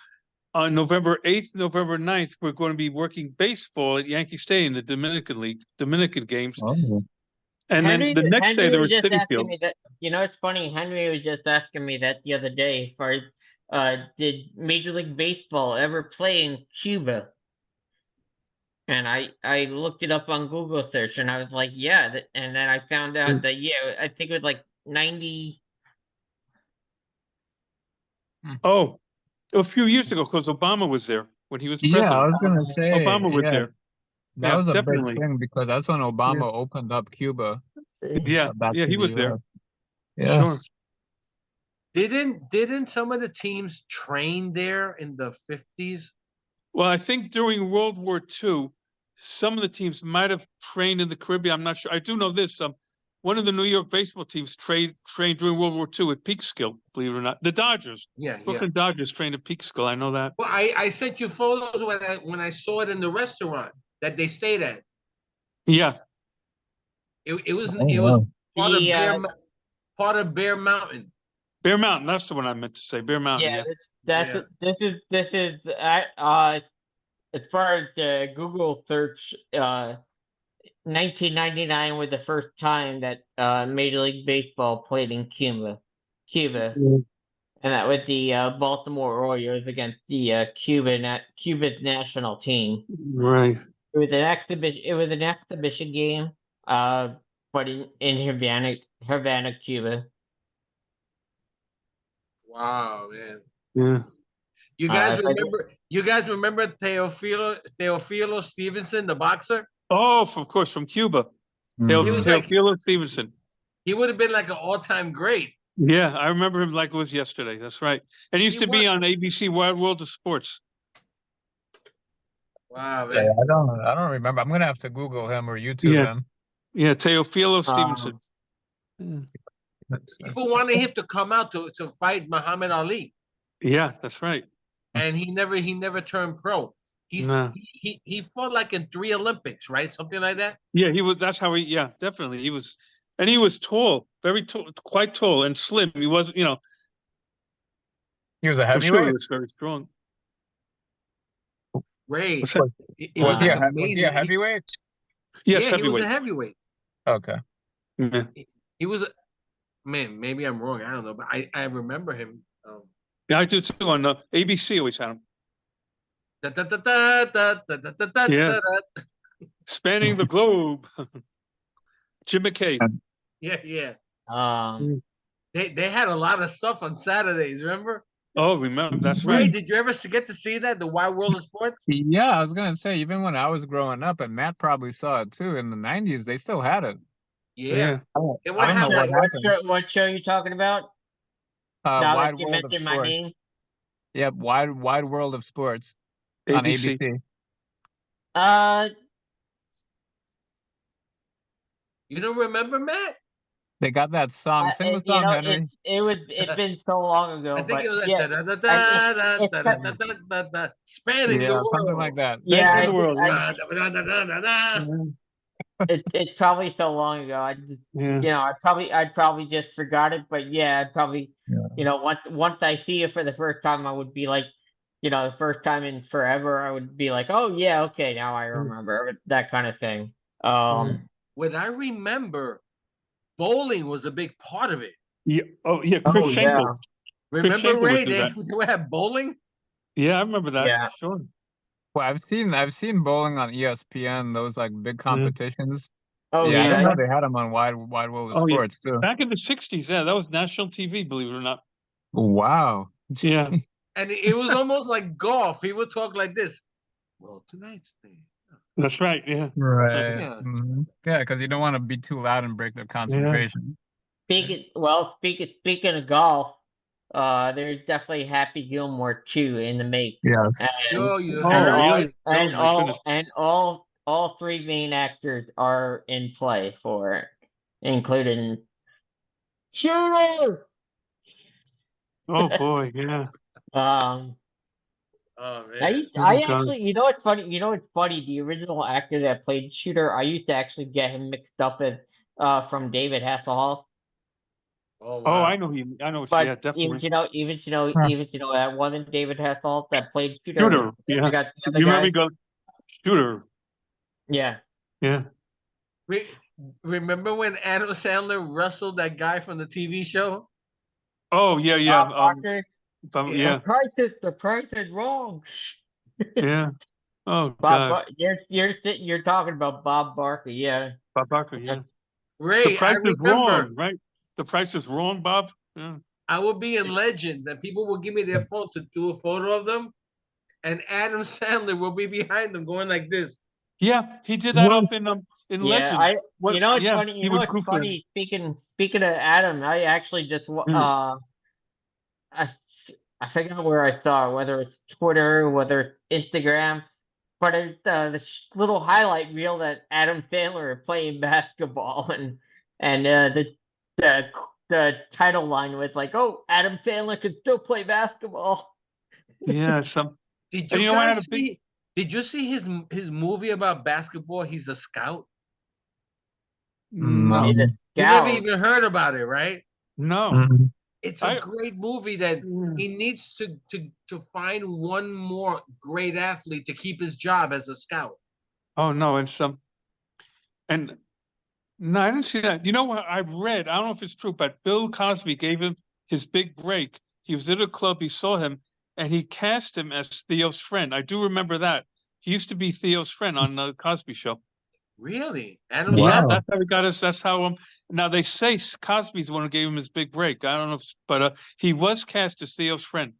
On November 8th, November 9th, we're going to be working baseball at Yankee Stadium, the Dominican League, Dominican games. Oh. And then the next day, they was were at just Citi asking Field. me that. It's funny. Henry was just asking me that the other day. As far as, did Major League Baseball ever play in Cuba? And I looked it up on Google search, and I was like, yeah. And then I found out that I think it was like 90. Oh, a few years ago, because Obama was there when he was Yeah, I president. was gonna say, Obama was yeah, there. that Yeah, was a big definitely. thing because that's when Obama opened up Cuba Yeah, back yeah, to he the was there. US. Yeah. Sure. Didn't some of the teams train there in the 50s? Well, I think during World War II, some of the teams might have trained in the Caribbean. I'm not sure. I do know this. One of the New York baseball teams trained during World War II at Peekskill, believe it or not. The Dodgers, Yeah, yeah. Brooklyn Dodgers trained at Peekskill. I know that. Well, I sent you photos when I saw it in the restaurant that they stayed at. Yeah. It was Oh, wow. part of The, part of Bear Mountain. Bear Mountain, that's the one I meant to say. Bear Mountain, Yeah, yeah. that's this is as far as the Google search, 1999 was the first time that Major League Baseball played in Cuba, and that was the Baltimore Orioles against the Cuba's national team. Right. It was an exhibition. It was an exhibition game, but in Havana, Cuba. Wow, man. Yeah. You guys if I did- remember? You guys remember Teofilo Stevenson, the boxer? Oh, of course, from Cuba. Mhm. He was like- Teofilo Stevenson. He would have been like an all-time great. Yeah, I remember him like it was yesterday. That's right. And he used He to be was. on ABC Wide World of Sports. Wow, Yeah, man. I don't remember. I'm gonna have to Google him or YouTube Yeah. him. Yeah, Teofilo Stevenson. Yeah. People wanted him to come out to fight Muhammad Ali, Yeah, that's right. and he never turned pro. No. He fought like in 3 Olympics, right? Something like that. Yeah, he was. That's how he. Yeah, definitely. He was, and he was tall, very tall, quite tall and slim. He wasn't. He was a I'm sure he heavyweight. was very strong. Ray, What's that? it Was was he like a was amazing. he a heavyweight? Yes, Yeah, he was heavyweight. a heavyweight. Okay. Yeah. He was a man. Maybe I'm wrong. I don't know, but I remember him. Yeah, I do too. On ABC, always had him. Da, da, da, da, da, da, da, da, da, Yeah. da. Spanning the globe. Jim McKay. Yeah. Um, They had a lot of stuff on Saturdays. Remember? Oh, remember? That's Ray, right. did you ever get to see that? The Wide World of Sports? Yeah, I was gonna say even when I was growing up, and Matt probably saw it too. In the '90s, they still had it. Yeah. And I don't know what happened. what show you talking about? Now Wide that you World of mentioned my Sports. name. Yep, Wide World of Sports on ABC. ABC. You don't remember, Matt? They got that song. Sing the you song, know, Henry. it's been so long ago. I think but it was like yeah, da, da, da, da, it's da, da, kind da, da, da, da, spanning the Yeah, world. something like that. yeah, Spanning the world, Da, da, da, da, da, da. it's probably so long ago. I just, Yeah. I'd probably just forgot it. But yeah, I'd probably, Yeah. once I see it for the first time, I would be like, the first time in forever, I would be like, oh yeah, okay, now I remember that kind of thing. When I remember, bowling was a big part of it. Yeah. Oh, yeah. Chris Oh, Schenkel. yeah. Remember, Schenkel would Ray? do They that. would have bowling. Yeah, I remember that. Yeah. Sure. Well, I've seen bowling on ESPN. Those like big competitions. Oh Yeah, I yeah. didn't know they had them on Wide World of Oh, yeah. Sports too. Back in the 60s, yeah, that was national TV, believe it or not. Wow. Yeah. And it was almost like golf. He would talk like this. Well, tonight's thing. That's right. Yeah. Right. Yeah. Yeah, because you don't want to be too loud and break their concentration. Speaking of golf, there's definitely Happy Gilmore 2 in the make. Yes. And, Oh, you Oh, heard really? it. and Oh, my goodness. all 3 main actors are in play for it, including Shooter. Oh boy. Yeah. Oh man. I God. actually, what's funny? It's funny. The original actor that played Shooter, I used to actually get him mixed up with from David Hasselhoff. Oh Oh, wow. I know. I know. But Yeah, definitely. even that wasn't David Hasselhoff that played Shooter. Shooter. I Yeah. got the other You guy. remember me go, Shooter. Yeah. Yeah. Remember when Adam Sandler wrestled that guy from the TV show? Oh, yeah, yeah. Parker, Yeah. the price is wrong. Yeah. Oh, Bob, God. you're talking about Bob Barker, yeah. Bob Barker, yeah. Ray, The I price is remember wrong, right? The price is wrong, Bob. Yeah. I would be in Legends and people will give me their phone to do a photo of them, and Adam Sandler will be behind them going like this. Yeah, he did that up in Yeah, Legends. it's Yeah, funny. he You know would what's goof funny? Speaking of Adam, I actually just I forgot where I saw it, whether it's Twitter, whether it's Instagram, but it's little highlight reel that Adam Sandler is playing basketball, and the title line was like, "Oh, Adam Sandler can still play basketball." Yeah, Did And you you know, I had guys a big- see? Did you see his movie about basketball? He's a scout. No. He's a You never scout. even heard about it, right? No. Mhm. It's a I- great movie that Yeah. he needs to find one more great athlete to keep his job as a scout. Oh no, it's and no, I didn't see that. You know what? I've read. I don't know if it's true, but Bill Cosby gave him his big break. He was at a club. He saw him, and he cast him as Theo's friend. I do remember that. He used to be Theo's friend on the Cosby Show. Really, Adam Yeah, Wow. that's how he got us. That's how. Now they say Cosby's the one who gave him his big break. I don't know, but he was cast as Theo's friend.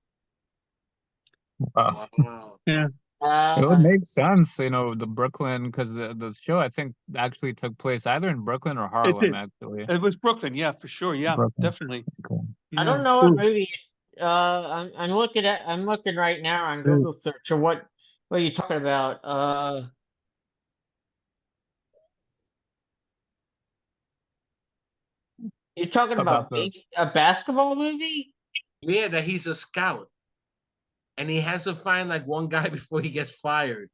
Wow. Wow. Yeah. It would Uh, make sense, the Brooklyn, because the show I think actually took place either in Brooklyn or It Harlem, did. actually. It was Brooklyn. Yeah, for sure. Yeah, Brooklyn. definitely. Okay. I Yeah. don't know what Ooh, movie. I'm looking right now on ooh. Google search or what are you talking about? You're talking About about the a basketball movie? Yeah, that he's a scout, and he has to find like one guy before he gets fired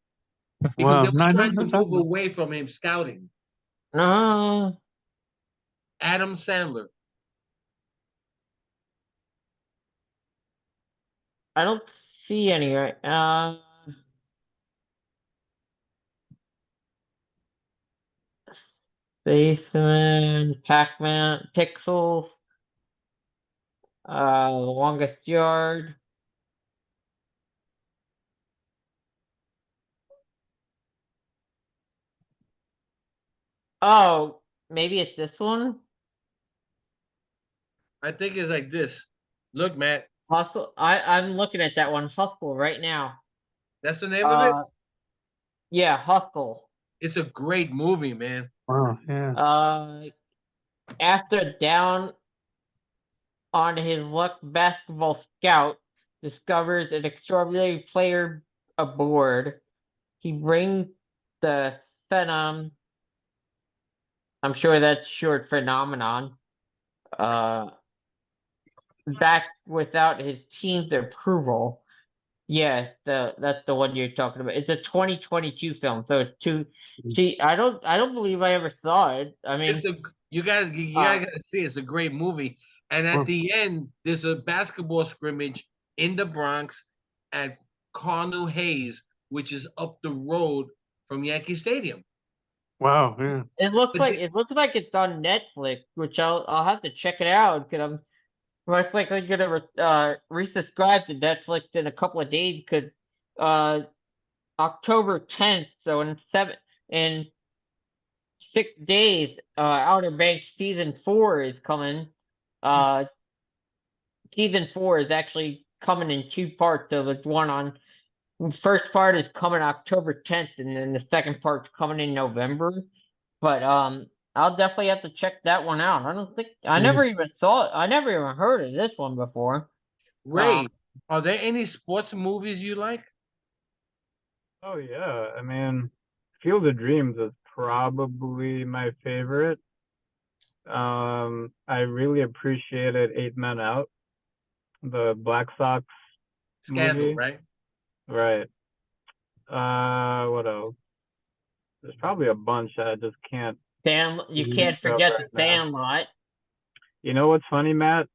because Wow. they No, were I trying never to heard that move one. away from him scouting. No, Adam Sandler. I don't see any right. Spaceman, Pac-Man, Pixels, Longest Yard. Oh, maybe it's this one. I think it's like this. Look, Matt, Hustle. I'm looking at that one. Hustle right now. that's the name of it. Yeah, Hustle. It's a great movie, man. Wow. Yeah. After down on his luck, basketball scout discovers an extraordinary player aboard. He brings the Phenom. I'm sure that's short phenomenon. Uh, back without his team's approval. Yeah, that's the one you're talking about. It's a 2022 film, so it's two. See, I don't believe I ever saw it. I mean, It's a you gotta see. It's a great movie. And at Well, the end, there's a basketball scrimmage in the Bronx at Carnew Hayes, which is up the road from Yankee Stadium. wow. Yeah. But they- it looks like it's on Netflix, which I'll have to check it out because I'm most likely gonna resubscribe to Netflix in a couple of days because uh October 10th, so in 6 days, Outer Banks season 4 is coming. Uh, season 4 is actually coming in 2 parts. So there's one on first part is coming October 10th, and then the second part's coming in November. But I'll definitely have to check that one out. I don't think I Yeah. never even saw it. I never even heard of this one before. Ray, are there any sports movies you like? Oh yeah, I mean, Field of Dreams is probably my favorite. I really appreciated Eight Men Out, the Black Sox Scandal, movie. right? Right. What else? There's probably a bunch that I just can't You Mhm. can't think of forget right the now. Sandlot. You know what's funny, Matt?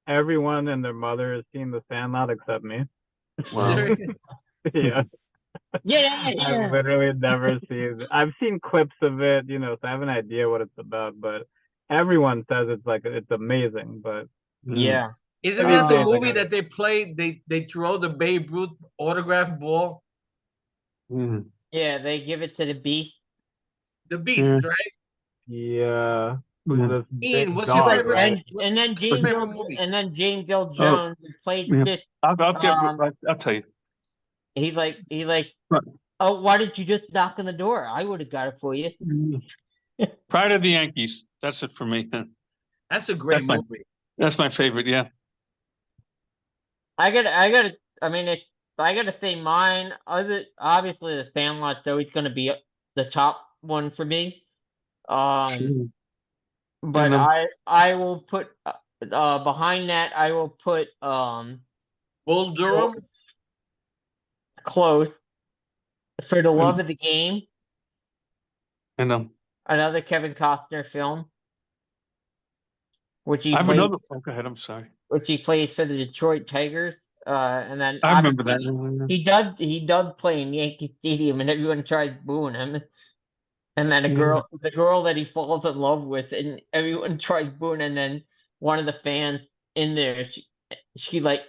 Everyone and their mother has seen The Sandlot except me. Wow. Serious? Yeah. Yeah, I've yeah. literally never seen. I've seen clips of it, so I have an idea what it's about. But everyone says it's amazing. But Yeah. Isn't these that the days, I movie gotta. that they play? They throw the Babe Ruth autograph ball. Mm. Yeah, they give it to the Beast. The Yeah. Beast, right? Yeah. Who's Yeah. this Ian, big what's your dog, favorite? right? And then What's your James favorite Earl movie? and then James Earl Oh, Jones who played yeah. this. I'll tell you. He's like, Right. oh, why didn't you just knock on the door? I would have got it for you. Mm. Pride of the Yankees. That's it for me. That's a great That's my movie. that's my favorite. Yeah. I gotta. I mean, if I gotta say mine, obviously the Sandlot's always gonna be the top one for me. Mm. But And I will put behind that I will put Bull Durham. close for the love of the game, and another Kevin Costner film, which he I have plays. another. Oh, go ahead. I'm sorry. which he plays for the Detroit Tigers. And then I remember that. obviously he does play in Yankee Stadium, and everyone tries booing him. And then Yeah. the girl that he falls in love with, and everyone tries booing, and then one of the fans in there, she like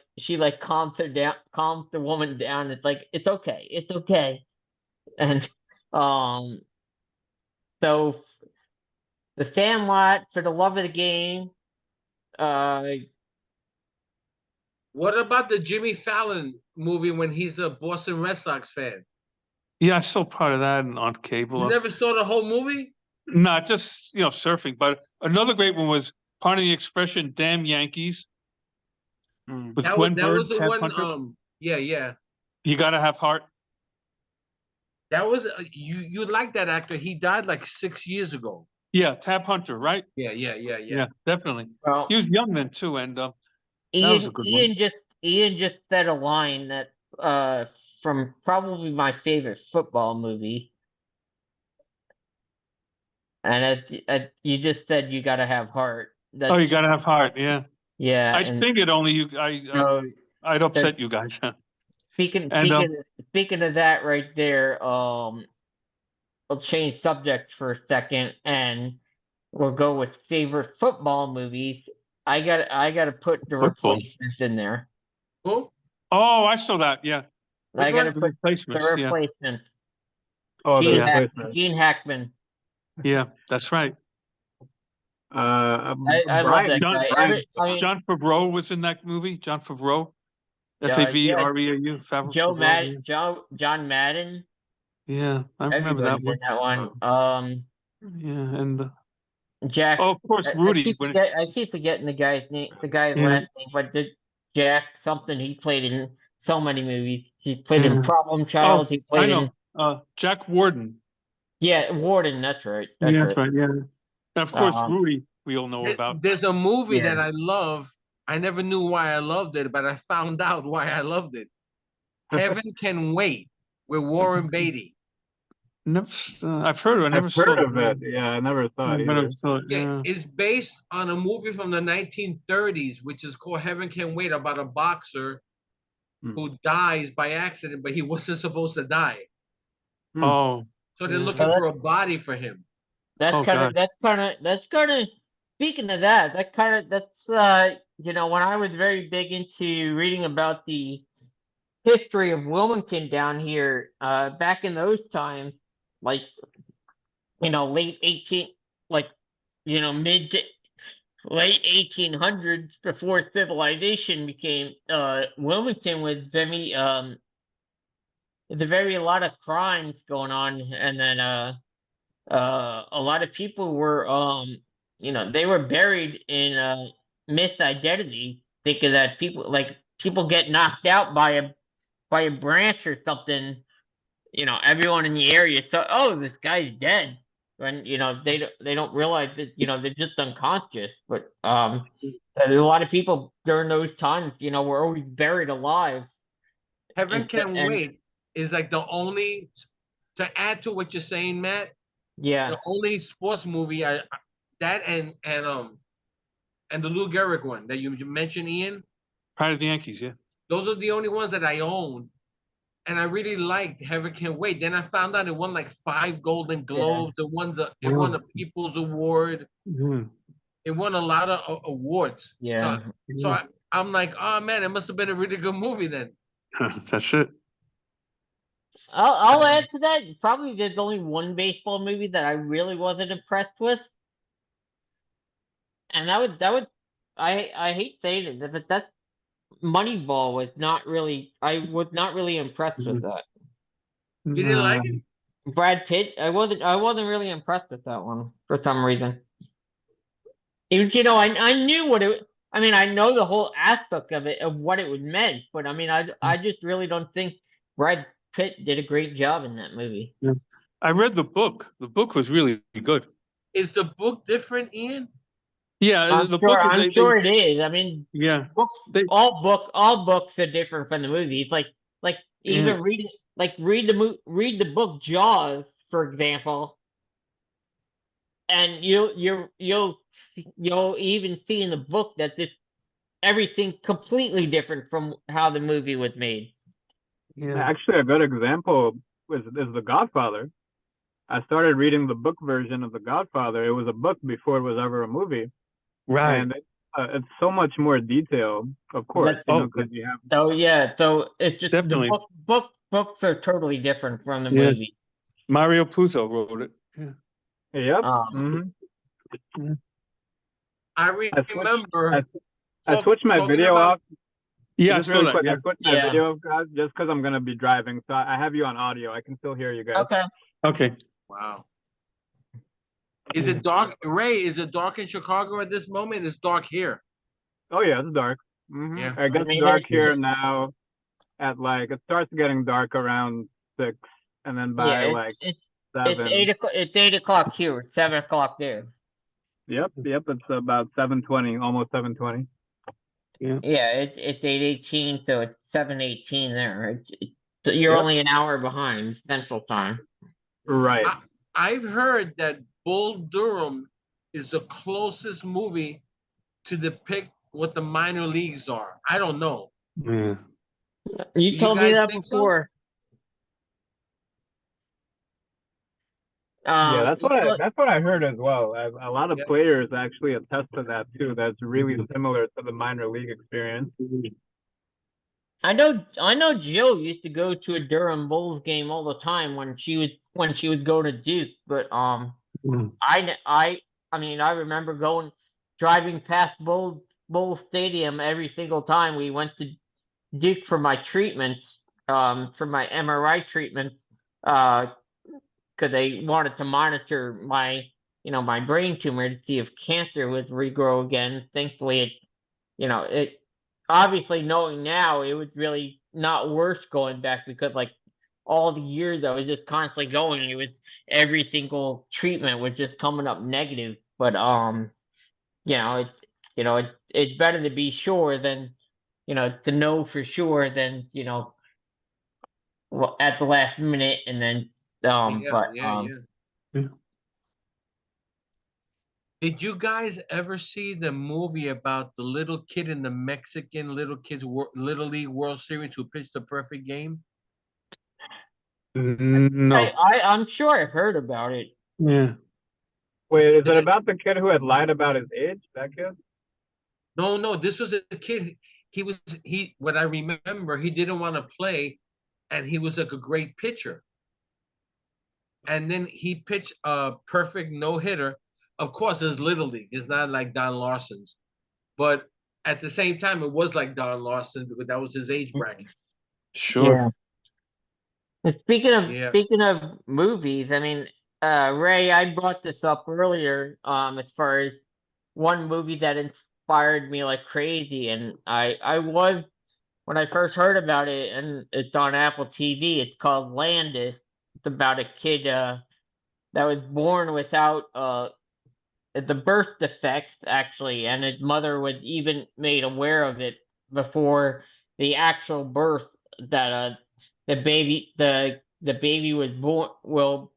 calms the woman down. It's like it's okay. And um, so the Sandlot, For the Love of the Game. What about the Jimmy Fallon movie when he's a Boston Red Sox fan? Yeah, I saw part of that on cable. You never saw the whole movie? Not just surfing, but another great one was part of the expression "Damn Yankees" with Gwen That Bird, was the Tab one. Hunter. Yeah. You gotta have heart. That was you like that actor? He died like 6 years ago. Yeah, Tab Hunter, right? Yeah. Yeah, definitely. Well, He was young then too, and that was a good one. Ian just said a line that from probably my favorite football movie. And you just said you gotta have heart. Oh, you gotta have heart. Yeah, Yeah, I'd and sing it only no, I'd upset you guys. speaking And speaking of that right there, we'll change subjects for a second and we'll go with favorite football movies. I gotta put The Football. Replacements in there. Who? Oh, I saw that. Yeah, Which I gotta the put The replacements. Yeah, Replacements. Oh, the Yeah. replacement. Gene Hackman. yeah, that's right. I love Brian, that John- guy. Brian, John Favreau was in that movie. John Favreau, Yeah, Favreau. John Madden. Yeah, I remember that Everybody's in one. that one. Yeah, and Jack. oh, of course, Rudy. I keep forgetting the guy's name, the guy's Yeah. last name, but Jack something. He played in so many movies. He played in Yeah. Problem Child. He I played in know. Jack Warden. Warden. That's right. Yeah, that's right. Yeah, and of course, Um, Rudy. We all know about. There's a movie Yeah. that I love. I never knew why I loved it, but I found out why I loved it. Heaven Can Wait with Warren Beatty. Never. I've heard of it. I never I've saw heard of it. Yeah, I never saw it. I never either. saw it. Yeah. It's based on a movie from the 1930s, which is called Heaven Can Wait, about a boxer who dies by accident, but he wasn't supposed to die. Oh, So they're Yeah. looking for a body for him. Oh, God. That's kind of. Speaking of that, that's when I was very big into reading about the history of Wilmington down here, back in those times, like late 18, like mid to late 1800s, before civilization became, Wilmington was very there's a very lot of crimes going on, and then a lot of people were they were buried in misidentity, thinking that people get knocked out by a branch or something. Everyone in the area thought, oh, this guy's dead, when they don't realize that they're just unconscious. But a lot of people during those times were always buried alive. Heaven And- Can and- Wait is like the only, to add to what you're saying, Matt, Yeah, the only sports movie that and the Lou Gehrig one that you mentioned, Ian. Pride of the Yankees. Yeah. Those are the only ones that I own, and I really liked Heaven Can Wait. Then I found out it won like 5 Golden Globes. It won a People's Award. Mhm. It won a lot of awards. yeah. So I'm like, oh man, it must have been a really good movie then. That's it. I'll add to that. Probably there's only one baseball movie that I really wasn't impressed with, and that would I hate saying it, but that's Moneyball. Was not really I was not really impressed with that. You didn't like it? Brad Pitt. I wasn't really impressed with that one for some reason. Even I knew what it. I mean, I know the whole aspect of it, of what it would meant, but I mean, I just really don't think Brad Pitt did a great job in that movie. I read the book. The book was really good. Is the book different, Ian? Yeah, I'm sure it is. I mean, Yeah, books, They- all books are different from the movies. Like even read the book Jaws, for example, and you'll even see in the book that everything completely different from how the movie was made. Yeah. Actually, a good example is The Godfather. I started reading the book version of The Godfather. It was a book before it was ever a movie, Right. and it's so much more detailed, of course, That's- you know, Oh, because you have So yeah, so it's just Definitely. the books are totally different from the Yeah. movie. Mario Puzo wrote it. Yeah. yep. Um, I I switched remember I switched my talking video about off. Yeah, I Just saw really that. quick, Yeah. I switched my Yeah. video off, guys, just because I'm gonna be driving, so I have you on audio. I can still hear you guys. okay. Okay. wow. Is it dark, Ray? Is it dark in Chicago at this moment? It's dark here. Oh yeah, it's dark. Yeah. It gets mean, dark it- here now at like it starts getting dark around 6, and then by Yeah, like it's 7. 8 o'clock. It's 8 o'clock here. It's 7 o'clock there. Yep, it's about 7:20, almost 7:20. Yeah, it's 8:18, so it's 7:18 there. So you're Yep. only an hour behind Central Time. Right. I've heard that Bull Durham is the closest movie to depict what the minor leagues are. I don't know. Yeah. You You told me guys that think so? before. Yeah, You told- that's what I heard as well. A lot of Yeah. players actually attest to that too. That's really similar to the minor league experience. I know Jill used to go to a Durham Bulls game all the time when she would go to Duke, but Mm. I mean I remember driving past Bulls Stadium every single time we went to Duke for my treatments, for my MRI treatment, because they wanted to monitor my brain tumor to see if cancer would regrow again. Thankfully, it obviously knowing now it was really not worth going back because like all the years I was just constantly going, it was every single treatment was just coming up negative. But it's better to be sure than to know for sure than at the last minute and then Yeah. Yeah. Did you guys ever see the movie about the little kid in the Mexican Little League World Series who pitched the perfect game? No. I'm sure I heard about it. Yeah. Wait, is And it it- about the kid who had lied about his age? That kid? No, this was a kid. What I remember, he didn't want to play, and he was like a great pitcher. And then he pitched a perfect no-hitter. Of course, it's Little League. It's not like Don Larson's. But at the same time, it was like Don Larson because that was his age bracket. Sure. And Yeah. speaking of movies, I mean, Ray, I brought this up earlier, as far as one movie that inspired me like crazy, and I was when I first heard about it, and it's on Apple TV. It's called Landis. It's about a kid that was born without the birth defects actually, and his mother was even made aware of it before the actual birth that the baby was born will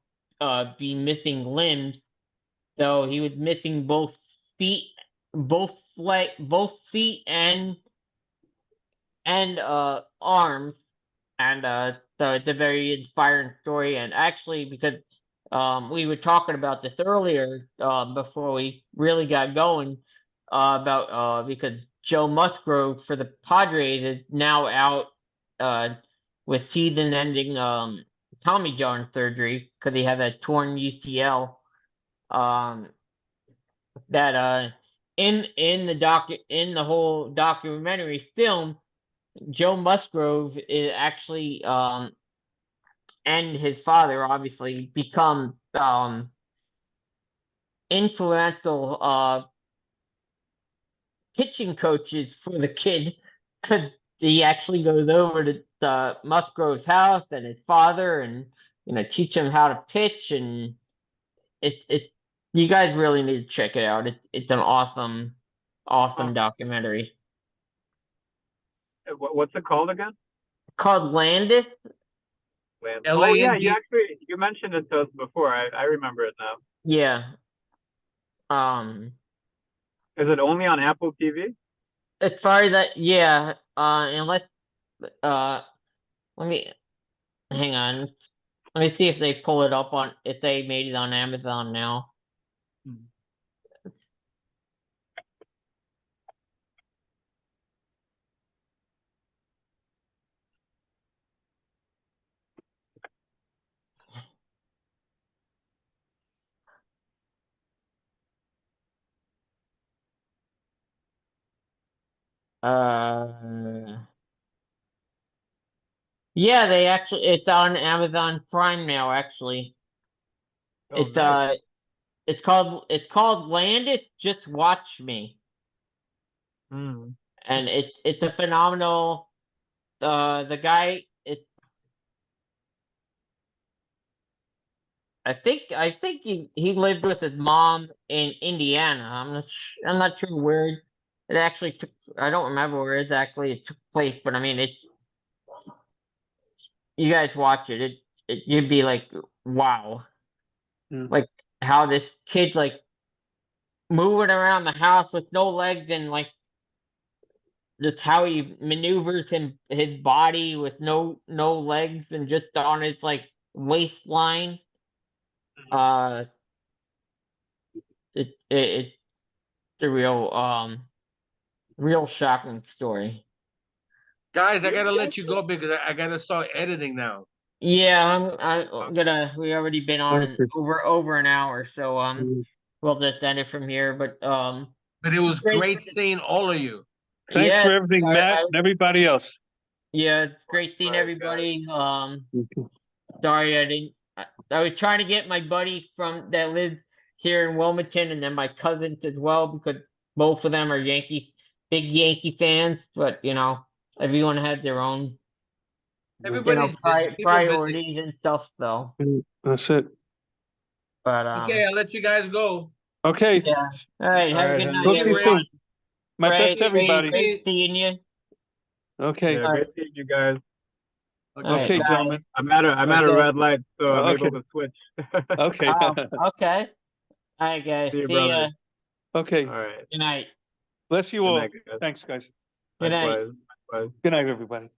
be missing limbs. So he was missing feet, both feet and arms, and so it's a very inspiring story. And actually, because we were talking about this earlier, before we really got going, about because Joe Musgrove for the Padres is now out with season-ending Tommy John surgery because he had a torn UCL. Um, that in the whole documentary film, Joe Musgrove is actually and his father obviously become influential pitching coaches for the kid because he actually goes over to Musgrove's house and his father and teach him how to pitch, and it you guys really need to check it out. It's an awesome documentary What's it called again? called Landis. Oh yeah, LAND. you mentioned it to us before. I remember it now. Yeah. Um Is it only on Apple TV? as far as that, yeah, unless, let me, hang on. Let me see if they pull it up on, if they made it on Amazon now. Uh, yeah, they actually, it's on Amazon Prime now, actually. Oh, It's, nice. it's called Landis Just Watch Me. Mm. And it's a phenomenal, the guy, I think he lived with his mom in Indiana. I'm not sure where it actually took. I don't remember where exactly it took place, but I mean, you guys watch it. You'd be like, wow, Mm. like how this kid's like moving around the house with no legs and like just how he maneuvers his body with no legs and just on his like waistline. Uh, it's a real shocking story. Guys, I gotta let you go because I gotta start editing now. Yeah, I'm gonna. We already been on Okay. over an hour, so Mm. we'll just end it from here. But But it was great. great seeing all of you. Thanks Yeah, for everything, Matt, and everybody else. yeah, it's great seeing Right, everybody. Mhm. Sorry I didn't. I was trying to get my buddy from that lives here in Wilmington, and then my cousins as well, because both of them are Yankees, big Yankee fans. But everyone has their own Everybody's busy. People busy. priorities and stuff. So, That's it. but Okay, I'll let you guys go. Okay. yeah. All right. All Have a right, good have a night, Talk good to you one. everyone. soon. My best Ray, to everybody. great seeing you. Okay. Yeah, great seeing you guys. All right, Okay, bye. gentlemen. I'm at a Okay. red light, so I'm Okay. able to switch. Okay. Oh, okay. All right, guys. See you, See ya. brothers. Okay. All right. Good night. Bless you Good all. night, guys. Good night. Likewise. Likewise. Good night, everybody.